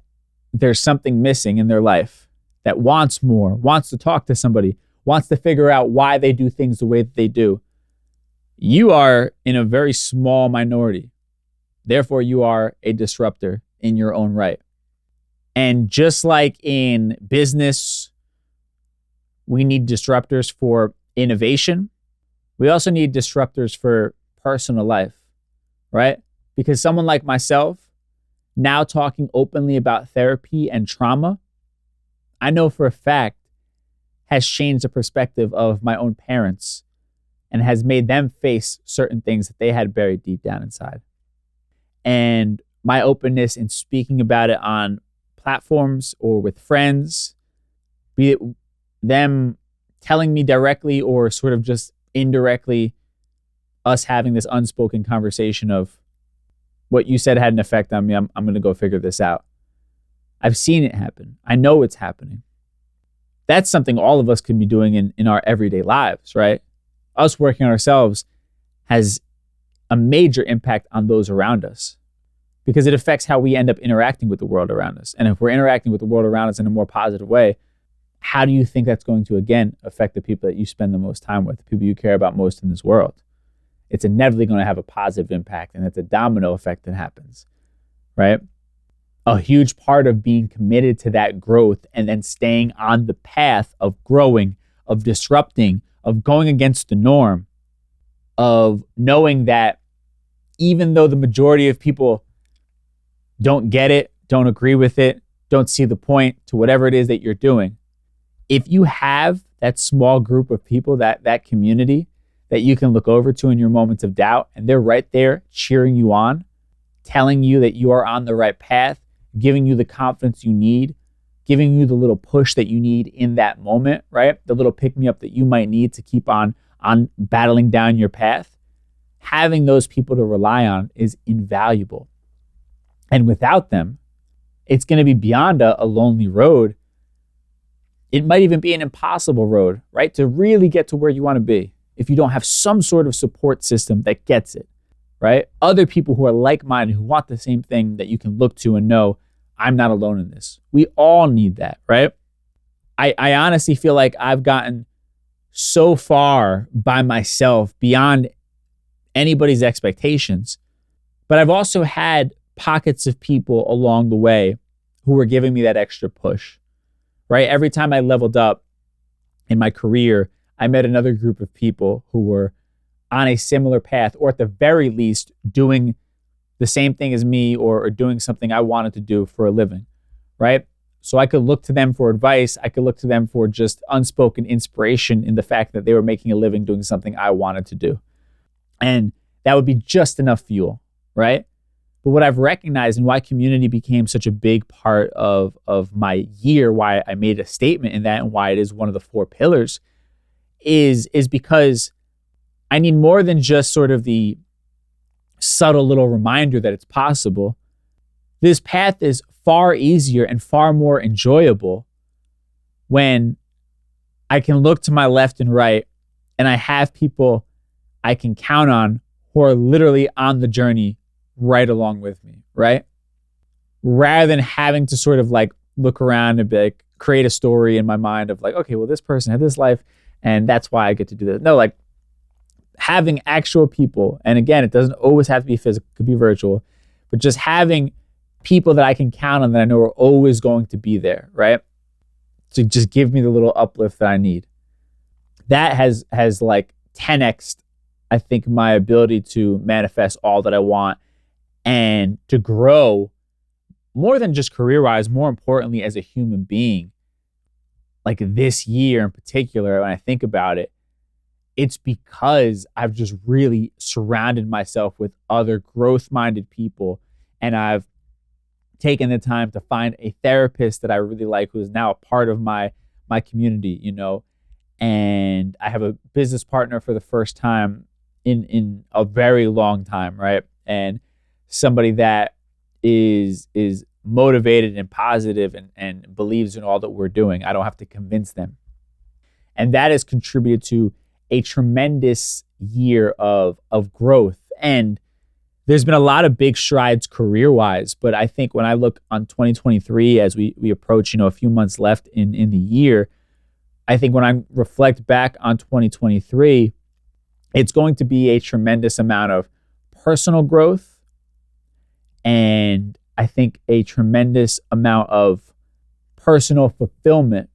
S2: there's something missing in their life, that wants more, wants to talk to somebody, wants to figure out why they do things the way that they do, you are in a very small minority. Therefore, you are a disruptor in your own right. And just like in business, we need disruptors for innovation. We also need disruptors for personal life, right? Because someone like myself, now talking openly about therapy and trauma, I know for a fact has changed the perspective of my own parents and has made them face certain things that they had buried deep down inside. And my openness in speaking about it on platforms or with friends, be it them telling me directly or sort of just indirectly, us having this unspoken conversation of what you said had an effect on me. I'm going to go figure this out. I've seen it happen. I know it's happening. That's something all of us could be doing in our everyday lives, right? Us working on ourselves has a major impact on those around us because it affects how we end up interacting with the world around us. And if we're interacting with the world around us in a more positive way, how do you think that's going to, again, affect the people that you spend the most time with, the people you care about most in this world? It's inevitably going to have a positive impact, and it's a domino effect that happens, right? A huge part of being committed to that growth and then staying on the path of growing, of disrupting, of going against the norm, of knowing that even though the majority of people don't get it, don't agree with it, don't see the point to whatever it is that you're doing, if you have that small group of people, that community that you can look over to in your moments of doubt, and they're right there cheering you on, telling you that you are on the right path, giving you the confidence you need, giving you the little push that you need in that moment, right? The little pick-me-up that you might need to keep on battling down your path. Having those people to rely on is invaluable. And without them, it's going to be beyond a lonely road. It might even be an impossible road, right? To really get to where you want to be if you don't have some sort of support system that gets it, right? Other people who are like-minded, who want the same thing that you can look to and know, I'm not alone in this. We all need that, right? I honestly feel like I've gotten so far by myself beyond anybody's expectations, but I've also had pockets of people along the way who were giving me that extra push, right? Every time I leveled up in my career, I met another group of people who were on a similar path, or at the very least doing the same thing as me, or doing something I wanted to do for a living, right? So I could look to them for advice. I could look to them for just unspoken inspiration in the fact that they were making a living doing something I wanted to do. And that would be just enough fuel, right? But what I've recognized and why community became such a big part of my year, why I made a statement in that and why it is one of the 4 pillars is because I need more than just sort of the subtle little reminder that it's possible. This path is far easier and far more enjoyable when I can look to my left and right and I have people I can count on who are literally on the journey right along with me, right? Rather than having to sort of like look around and be like, create a story in my mind of like, okay, well, this person had this life and that's why I get to do this. No, like having actual people, and again, it doesn't always have to be physical, it could be virtual, but just having people that I can count on that I know are always going to be there, right? To just give me the little uplift that I need. That has like 10x'd, I think, my ability to manifest all that I want and to grow more than just career-wise, more importantly as a human being. Like this year in particular, when I think about it, it's because I've just really surrounded myself with other growth-minded people, and I've taken the time to find a therapist that I really like, who is now a part of my community, and I have a business partner for the first time in a very long time, right? And somebody that is motivated and positive and believes in all that we're doing. I don't have to convince them. And that has contributed to a tremendous year of growth. And there's been a lot of big strides career-wise, but I think when I look on 2023 as we approach, a few months left in the year, I think when I reflect back on 2023, it's going to be a tremendous amount of personal growth, and I think a tremendous amount of personal fulfillment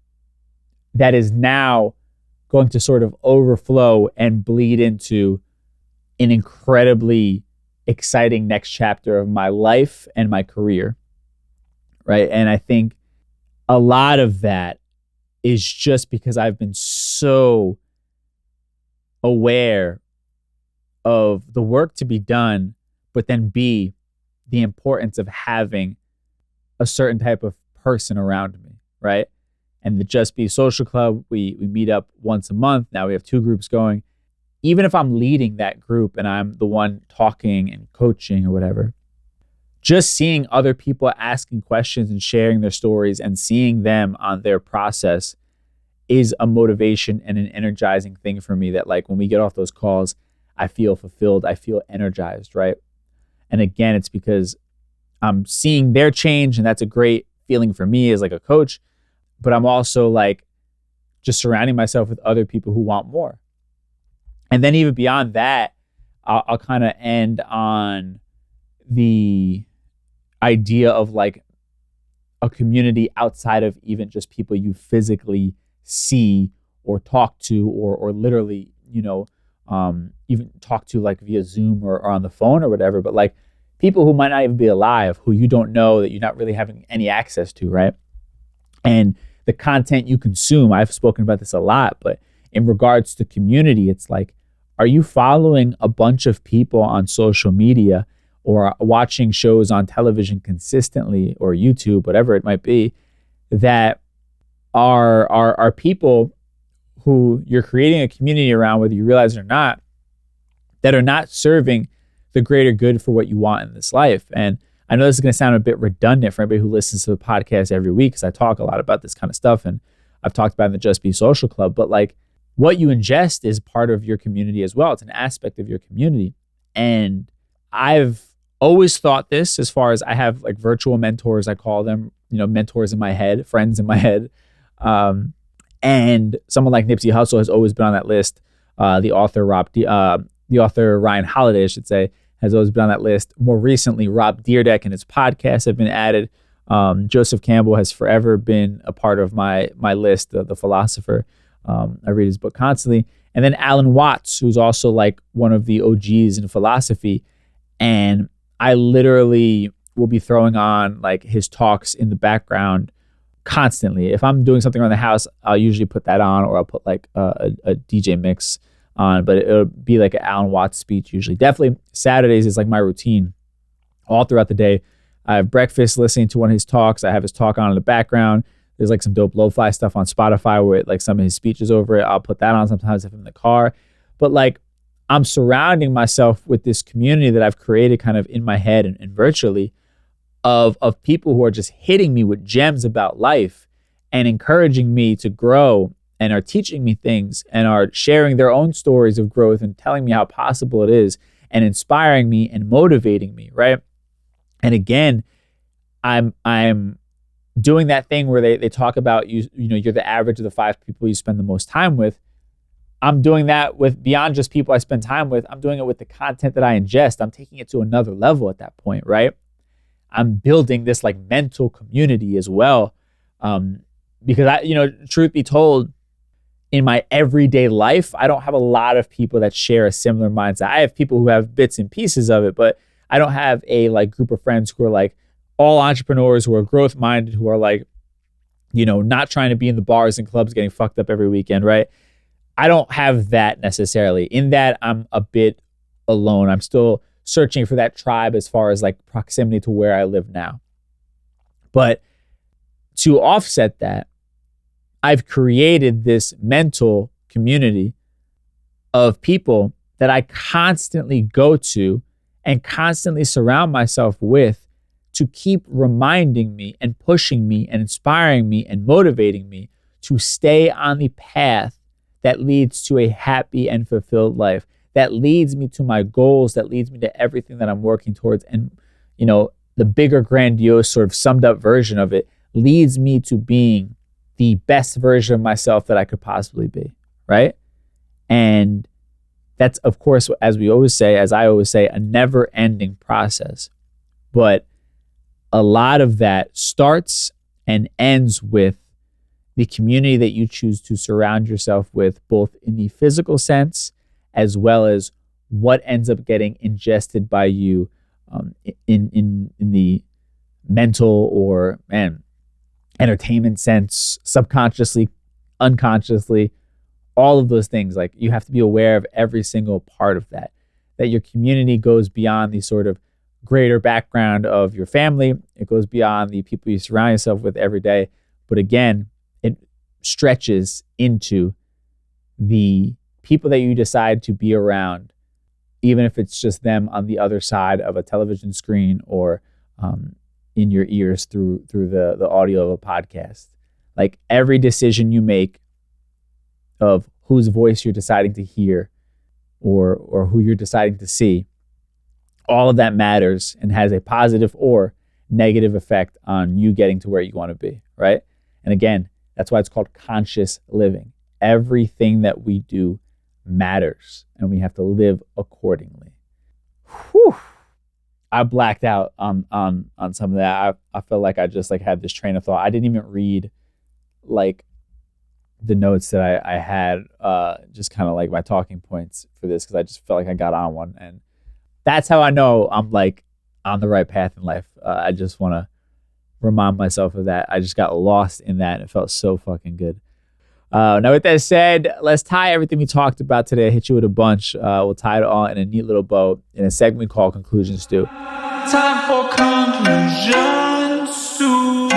S2: that is now going to sort of overflow and bleed into an incredibly exciting next chapter of my life and my career, right? And I think a lot of that is just because I've been so aware of the work to be done, but then B, the importance of having a certain type of person around me, right? And the Just Be Social Club, we meet up once a month. Now we have 2 groups going. Even if I'm leading that group and I'm the one talking and coaching or whatever, just seeing other people asking questions and sharing their stories and seeing them on their process is a motivation and an energizing thing for me, that like when we get off those calls, I feel fulfilled, I feel energized, right? And again, it's because I'm seeing their change, and that's a great feeling for me as like a coach, but I'm also like just surrounding myself with other people who want more. And then even beyond that, I'll kind of end on the idea of like a community outside of even just people you physically see or talk to or literally, even talk to like via Zoom or on the phone or whatever, but like people who might not even be alive, who you don't know, that you're not really having any access to, right? And the content you consume, I've spoken about this a lot, but in regards to community, it's like, are you following a bunch of people on social media or watching shows on television consistently, or YouTube, whatever it might be, that are people who you're creating a community around, whether you realize it or not, that are not serving the greater good for what you want in this life? And I know this is going to sound a bit redundant for everybody who listens to the podcast every week, because I talk a lot about this kind of stuff, and I've talked about it in the Just Be Social Club, but like what you ingest is part of your community as well. It's an aspect of your community. And I've always thought this, as far as I have like virtual mentors, I call them, mentors in my head, friends in my head. And someone like Nipsey Hussle has always been on that list. The author Ryan Holiday, I should say, has always been on that list. More recently, Rob Dyrdek and his podcasts have been added. Joseph Campbell has forever been a part of my list, the philosopher. I read his book constantly. And then Alan Watts, who's also like one of the OGs in philosophy. And I literally will be throwing on like his talks in the background constantly. If I'm doing something around the house, I'll usually put that on, or I'll put like a DJ mix on, but it'll be like an Alan Watts speech usually. Definitely Saturdays is like my routine all throughout the day. I have breakfast listening to one of his talks. I have his talk on in the background. There's like some dope lo-fi stuff on Spotify with like some of his speeches over it. I'll put that on sometimes if I'm in the car. But like I'm surrounding myself with this community that I've created kind of in my head and virtually of people who are just hitting me with gems about life and encouraging me to grow, and are teaching me things and are sharing their own stories of growth and telling me how possible it is, and inspiring me and motivating me, right? And again, I'm doing that thing where they talk about you're the average of the 5 people you spend the most time with. I'm doing that with beyond just people I spend time with. I'm doing it with the content that I ingest. I'm taking it to another level at that point, right? I'm building this like mental community as well. Because truth be told, in my everyday life, I don't have a lot of people that share a similar mindset. I have people who have bits and pieces of it, but I don't have a like group of friends who are like all entrepreneurs, who are growth minded, who are like, not trying to be in the bars and clubs getting fucked up every weekend, right? I don't have that necessarily. In that, I'm a bit alone. I'm still searching for that tribe as far as like proximity to where I live now. But to offset that, I've created this mental community of people that I constantly go to and constantly surround myself with to keep reminding me and pushing me and inspiring me and motivating me to stay on the path that leads to a happy and fulfilled life, that leads me to my goals, that leads me to everything that I'm working towards. And, you know, the bigger, grandiose, sort of summed up version of it leads me to being the best version of myself that I could possibly be, right? And that's, of course, as I always say, a never-ending process. But a lot of that starts and ends with the community that you choose to surround yourself with, both in the physical sense as well as what ends up getting ingested by you in the mental or entertainment sense, subconsciously, unconsciously, all of those things. Like, you have to be aware of every single part of that your community goes beyond the sort of greater background of your family. It goes beyond the people you surround yourself with every day. But again, it stretches into the people that you decide to be around, even if it's just them on the other side of a television screen or in your ears through the audio of a podcast. Like, every decision you make of whose voice you're deciding to hear or who you're deciding to see, all of that matters and has a positive or negative effect on you getting to where you want to be, right? And again, that's why it's called conscious living. Everything that we do matters, and we have to live accordingly. Whew. I blacked out on some of that. I felt like I just had this train of thought. I didn't even read the notes that I had, just kind of my talking points for this, because I just felt like I got on one. And that's how I know I'm on the right path in life. I just want to remind myself of that. I just got lost in that, and it felt so fucking good. Now, with that said, let's tie everything we talked about today. I hit you with a bunch. We'll tie it all in a neat little bow in a segment we call Conclusions Stew.
S1: Time for conclusions stew.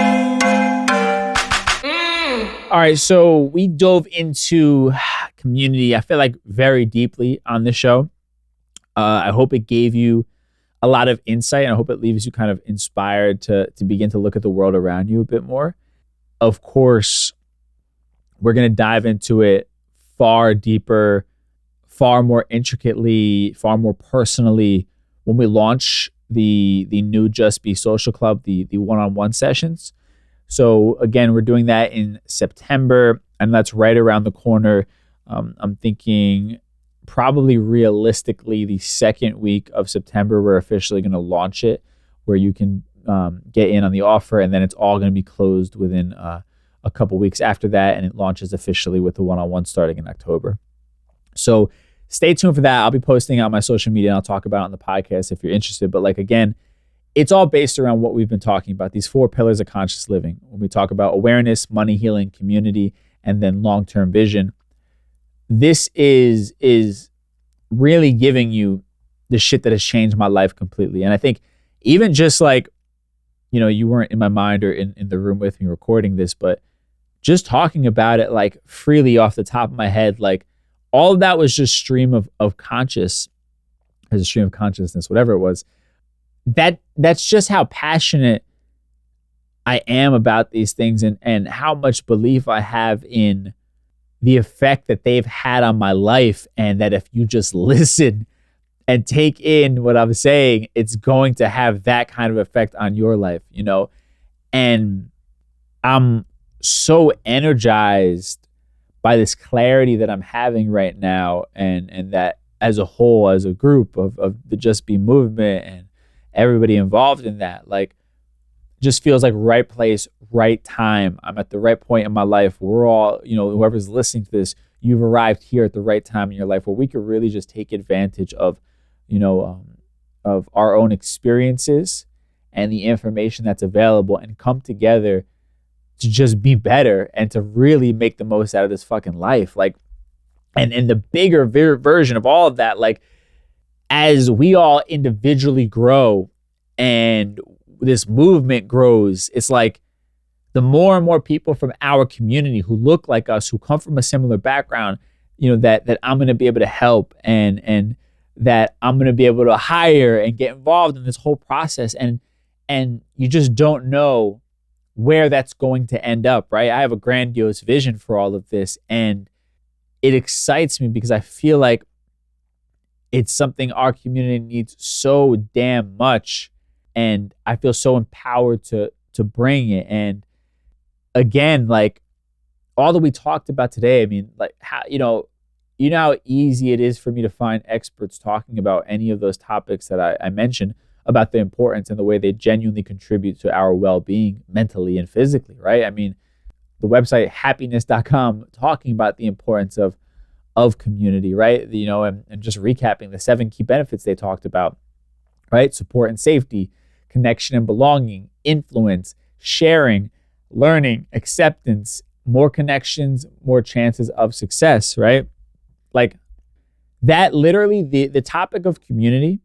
S2: All right, so we dove into community, I feel like, very deeply on this show. I hope it gave you a lot of insight, and I hope it leaves you kind of inspired to begin to look at the world around you a bit more. Of course, we're going to dive into it far deeper, far more intricately, far more personally when we launch the new Just Be Social Club, the one-on-one sessions. So again, we're doing that in September, and that's right around the corner. I'm thinking probably realistically the second week of September, we're officially going to launch it, where you can get in on the offer, and then it's all going to be closed within a couple weeks after that, and it launches officially with the one-on-one starting in October. So stay tuned for that. I'll be posting on my social media, and I'll talk about it on the podcast if you're interested. But again, it's all based around what we've been talking about, these 4 pillars of conscious living. When we talk about awareness, money, healing, community, and then long-term vision, this is really giving you the shit that has changed my life completely. And I think even just you weren't in my mind or in the room with me recording this, but just talking about it freely off the top of my head, all of that was just stream of consciousness, whatever it was. That's just how passionate I am about these things, and how much belief I have in the effect that they've had on my life, and that if you just listen and take in what I'm saying, it's going to have that kind of effect on your life, And I'm so energized by this clarity that I'm having right now, and that as a whole, as a group of the Just Be movement and everybody involved in that, just feels like right place, right time. I'm at the right point in my life. We're all, whoever's listening to this, you've arrived here at the right time in your life, where we could really just take advantage of our own experiences and the information that's available, and come together to just be better and to really make the most out of this fucking life. And the bigger version of all of that, as we all individually grow and this movement grows, it's like the more and more people from our community who look like us, who come from a similar background, that I'm going to be able to help and that I'm going to be able to hire and get involved in this whole process. And you just don't know where that's going to end up, right? I have a grandiose vision for all of this, and it excites me because I feel like it's something our community needs so damn much, and I feel so empowered to bring it. And again, like all that we talked about today, I mean, like how how easy it is for me to find experts talking about any of those topics that I mentioned about the importance and the way they genuinely contribute to our well-being mentally and physically, right? I mean, the website happiness.com talking about the importance of community, right? And just recapping the 7 key benefits they talked about, right? Support and safety, connection and belonging, influence, sharing, learning, acceptance, more connections, more chances of success, right? Like that, literally the topic of community,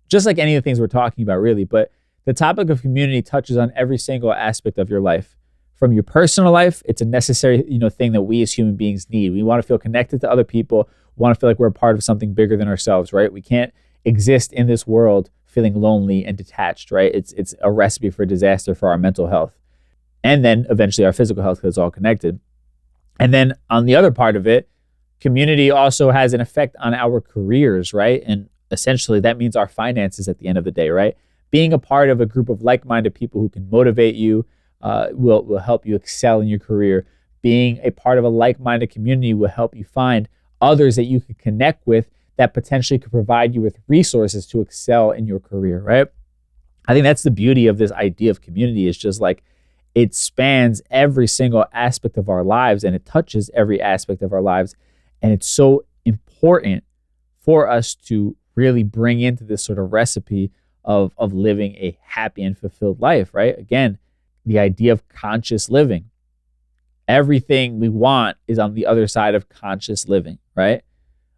S2: just like any of the things we're talking about really, but the topic of community touches on every single aspect of your life. From your personal life, it's a necessary, thing that we as human beings need. We want to feel connected to other people, want to feel like we're a part of something bigger than ourselves, right? We can't exist in this world feeling lonely and detached, right? It's a recipe for disaster for our mental health. And then eventually our physical health, because it's all connected. And then on the other part of it, community also has an effect on our careers, right? And essentially that means our finances at the end of the day, right? Being a part of a group of like-minded people who can motivate you, will help you excel in your career. Being a part of a like-minded community will help you find others that you can connect with that potentially could provide you with resources to excel in your career, right? I think that's the beauty of this idea of community. Is just like it spans every single aspect of our lives, and it touches every aspect of our lives. And it's so important for us to really bring into this sort of recipe of living a happy and fulfilled life, right? Again, the idea of conscious living. Everything we want is on the other side of conscious living, right?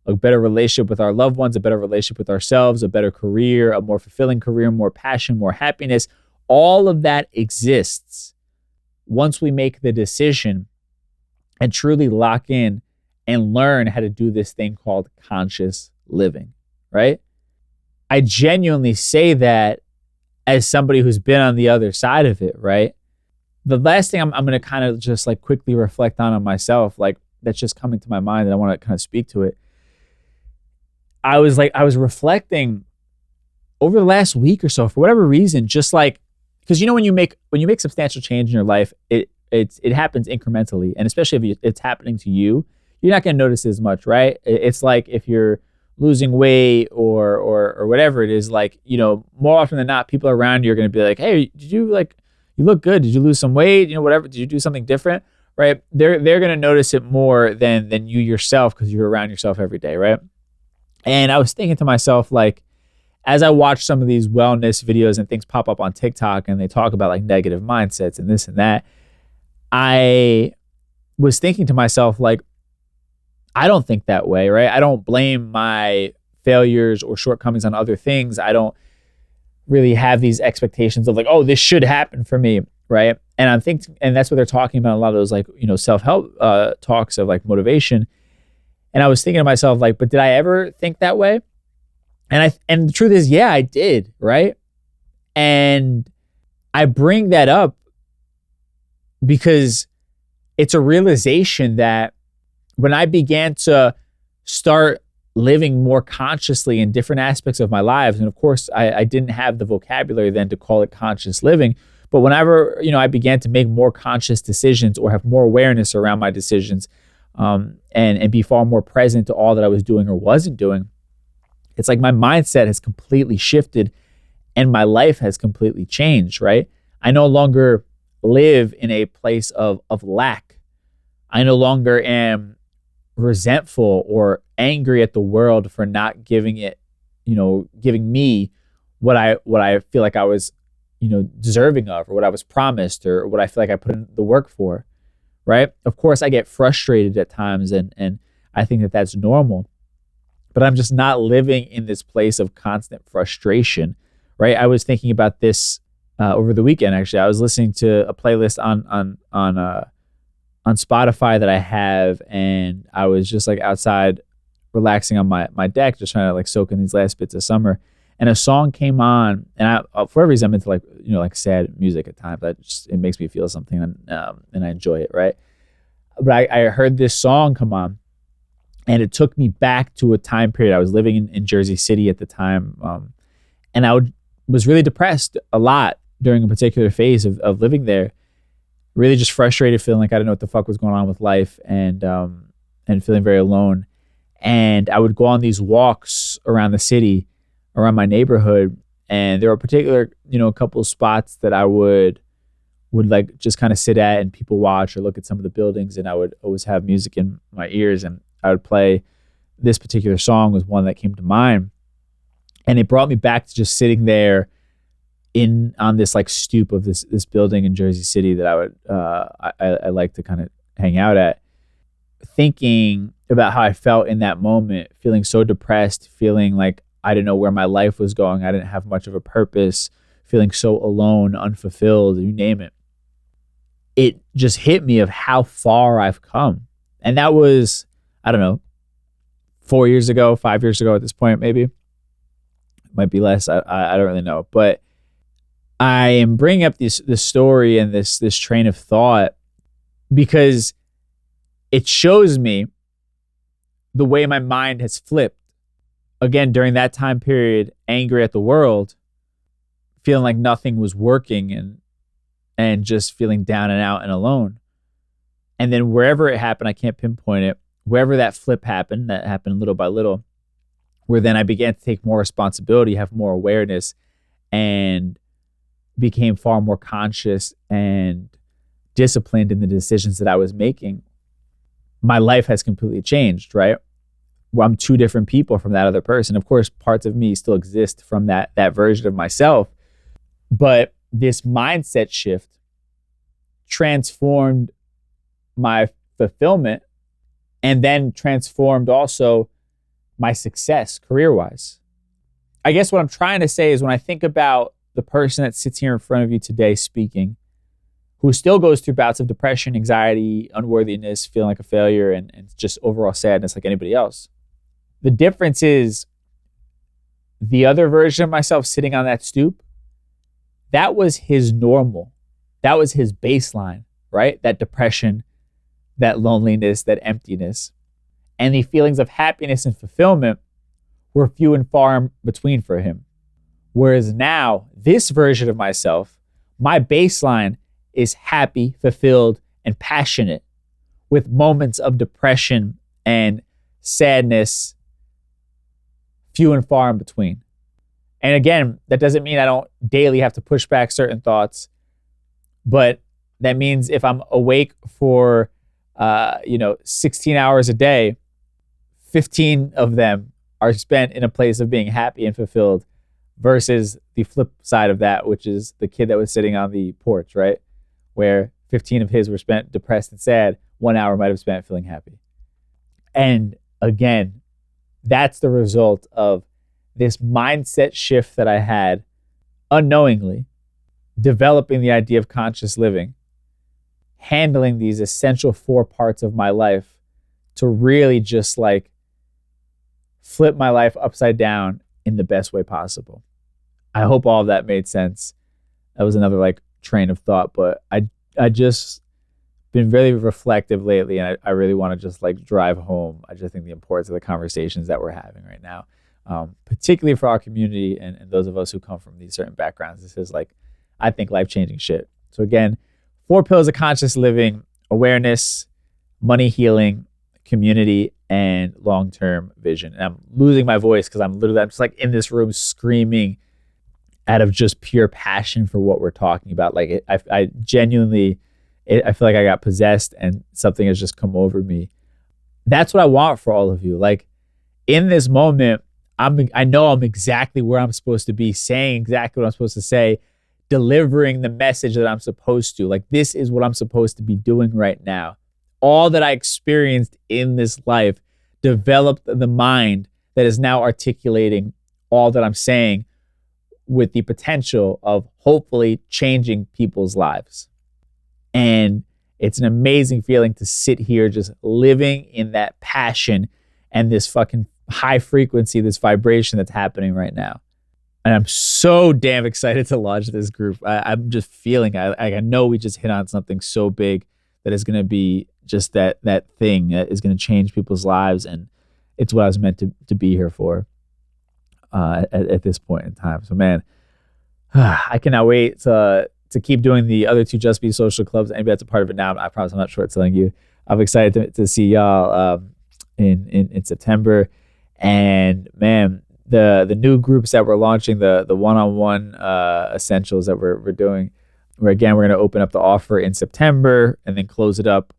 S2: A better relationship with our loved ones, a better relationship with ourselves, a better career, a more fulfilling career, more passion, more happiness. All of that exists once we make the decision and truly lock in and learn how to do this thing called conscious living, right? I genuinely say that as somebody who's been on the other side of it, right? The last thing I'm going to kind of just like quickly reflect on myself, like that's just coming to my mind and I want to kind of speak to it. I was reflecting over the last week or so, for whatever reason, just like, because when you make substantial change in your life, it happens incrementally. And especially if it's happening to you, you're not going to notice as much, right? It's like if you're losing weight or whatever it is, like, more often than not, people around you are going to be like, hey, did you look good? Did you lose some weight? Whatever. Did you do something different? Right? They're going to notice it more than you yourself, because you're around yourself every day, right? And I was thinking to myself, like, as I watch some of these wellness videos and things pop up on TikTok and they talk about like negative mindsets and this and that, I was thinking to myself, like, I don't think that way, right? I don't blame my failures or shortcomings on other things. I don't really have these expectations of like, oh, this should happen for me, right? And I'm thinking, and that's what they're talking about, a lot of those like, self-help talks of like motivation. And I was thinking to myself, like, but did I ever think that way? And the truth is, yeah, I did, right? And I bring that up because it's a realization that when I began to start living more consciously in different aspects of my lives, and of course, I didn't have the vocabulary then to call it conscious living, but whenever, I began to make more conscious decisions or have more awareness around my decisions, and be far more present to all that I was doing or wasn't doing, it's like my mindset has completely shifted and my life has completely changed, right? I no longer live in a place of lack. I no longer am resentful or angry at the world for not giving me what I feel like I was, deserving of, or what I was promised, or what I feel like I put in the work for, right? Of course, I get frustrated at times, and I think that that's normal, but I'm just not living in this place of constant frustration, right? I was thinking about this over the weekend. Actually, I was listening to a playlist on Spotify that I have, and I was just like outside relaxing on my deck, just trying to like soak in these last bits of summer. And a song came on, and I, for whatever reason, I'm into like, like sad music at times. It makes me feel something, and I enjoy it, right? But I heard this song come on, and it took me back to a time period. I was living in Jersey City at the time, and I was really depressed a lot during a particular phase of living there. Really just frustrated, feeling like I didn't know what the fuck was going on with life, and feeling very alone. And I would go on these walks around the city, around my neighborhood, and there were particular, a couple of spots that I would like just kind of sit at and people watch or look at some of the buildings, and I would always have music in my ears, and I would play this particular song was one that came to mind. And it brought me back to just sitting there on this like stoop of this building in Jersey City that I would I like to kind of hang out at, thinking about how I felt in that moment, feeling so depressed, feeling like I didn't know where my life was going. I didn't have much of a purpose, feeling so alone, unfulfilled, you name it. It just hit me of how far I've come. And that was, I don't know, 4 years ago, 5 years ago at this point, maybe. Might be less. I don't really know. But I am bringing up this story and this train of thought because it shows me the way my mind has flipped. Again, during that time period, angry at the world, feeling like nothing was working and just feeling down and out and alone. And then wherever it happened, I can't pinpoint it, wherever that flip happened, that happened little by little, where then I began to take more responsibility, have more awareness, and became far more conscious and disciplined in the decisions that I was making. My life has completely changed, right? Well, I'm two different people from that other person. Of course, parts of me still exist from that version of myself. But this mindset shift transformed my fulfillment and then transformed also my success career-wise. I guess what I'm trying to say is when I think about the person that sits here in front of you today speaking, who still goes through bouts of depression, anxiety, unworthiness, feeling like a failure, and just overall sadness like anybody else. The difference is the other version of myself sitting on that stoop, that was his normal. That was his baseline, right? That depression, that loneliness, that emptiness. And the feelings of happiness and fulfillment were few and far between for him. Whereas now, this version of myself, my baseline is happy, fulfilled, and passionate, with moments of depression and sadness few and far in between. And again, that doesn't mean I don't daily have to push back certain thoughts, but that means if I'm awake for 16 hours a day, 15 of them are spent in a place of being happy and fulfilled, versus the flip side of that, which is the kid that was sitting on the porch, right? Where 15 of his were spent depressed and sad, 1 hour might have spent feeling happy. And again, that's the result of this mindset shift that I had unknowingly, developing the idea of conscious living, handling these essential 4 parts of my life to really just like flip my life upside down in the best way possible. I hope all of that made sense. That was another like train of thought, but I just been very reflective lately, and I really want to just like drive home. I just think the importance of the conversations that we're having right now, particularly for our community and those of us who come from these certain backgrounds. This is like, I think, life-changing shit. So again, 4 pillars of conscious living: awareness, money healing, community, and long-term vision. And I'm losing my voice because I'm just like in this room screaming out of just pure passion for what we're talking about. Like I genuinely, I feel like I got possessed and something has just come over me. That's what I want for all of you. Like in this moment, I know I'm exactly where I'm supposed to be, saying exactly what I'm supposed to say, delivering the message that I'm supposed to. Like this is what I'm supposed to be doing right now. All that I experienced in this life developed the mind that is now articulating all that I'm saying with the potential of hopefully changing people's lives. And it's an amazing feeling to sit here just living in that passion and this fucking high frequency, this vibration that's happening right now. And I'm so damn excited to launch this group. I'm just feeling, I know we just hit on something so big that is going to be just that thing that is going to change people's lives. And it's what I was meant to be here for at this point in time. So man, I cannot wait to keep doing the other two Just Be Social clubs. Anybody that's a part of it now, I promise I'm not short selling you. I'm excited to see y'all in September. And man, the new groups that we're launching, the one-on-one essentials that we're doing, we're going to open up the offer in September and then close it up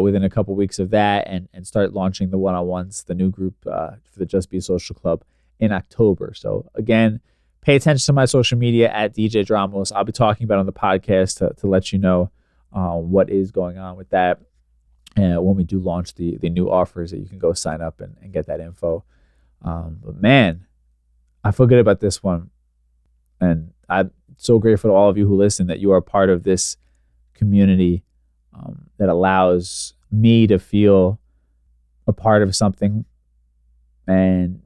S2: within a couple weeks of that and start launching the one-on-ones, the new group for the Just Be Social Club in October. So again, pay attention to my social media at DJ Dramos. I'll be talking about it on the podcast to let you know what is going on with that. And when we do launch the new offers that you can go sign up and get that info. But man, I feel good about this one. And I'm so grateful to all of you who listen that you are part of this community that allows me to feel a part of something and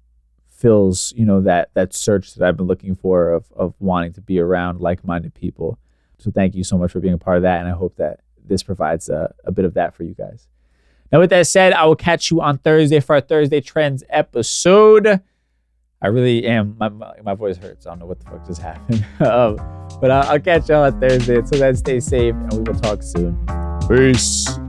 S2: fills, that search that I've been looking for of wanting to be around like-minded people. So thank you so much for being a part of that. And I hope that this provides a bit of that for you guys. Now, with that said, I will catch you on Thursday for our Thursday Trends episode. I really am. My voice hurts. I don't know what the fuck just happened. But I'll catch y'all on Thursday. Until then, stay safe, and we will talk soon. Peace.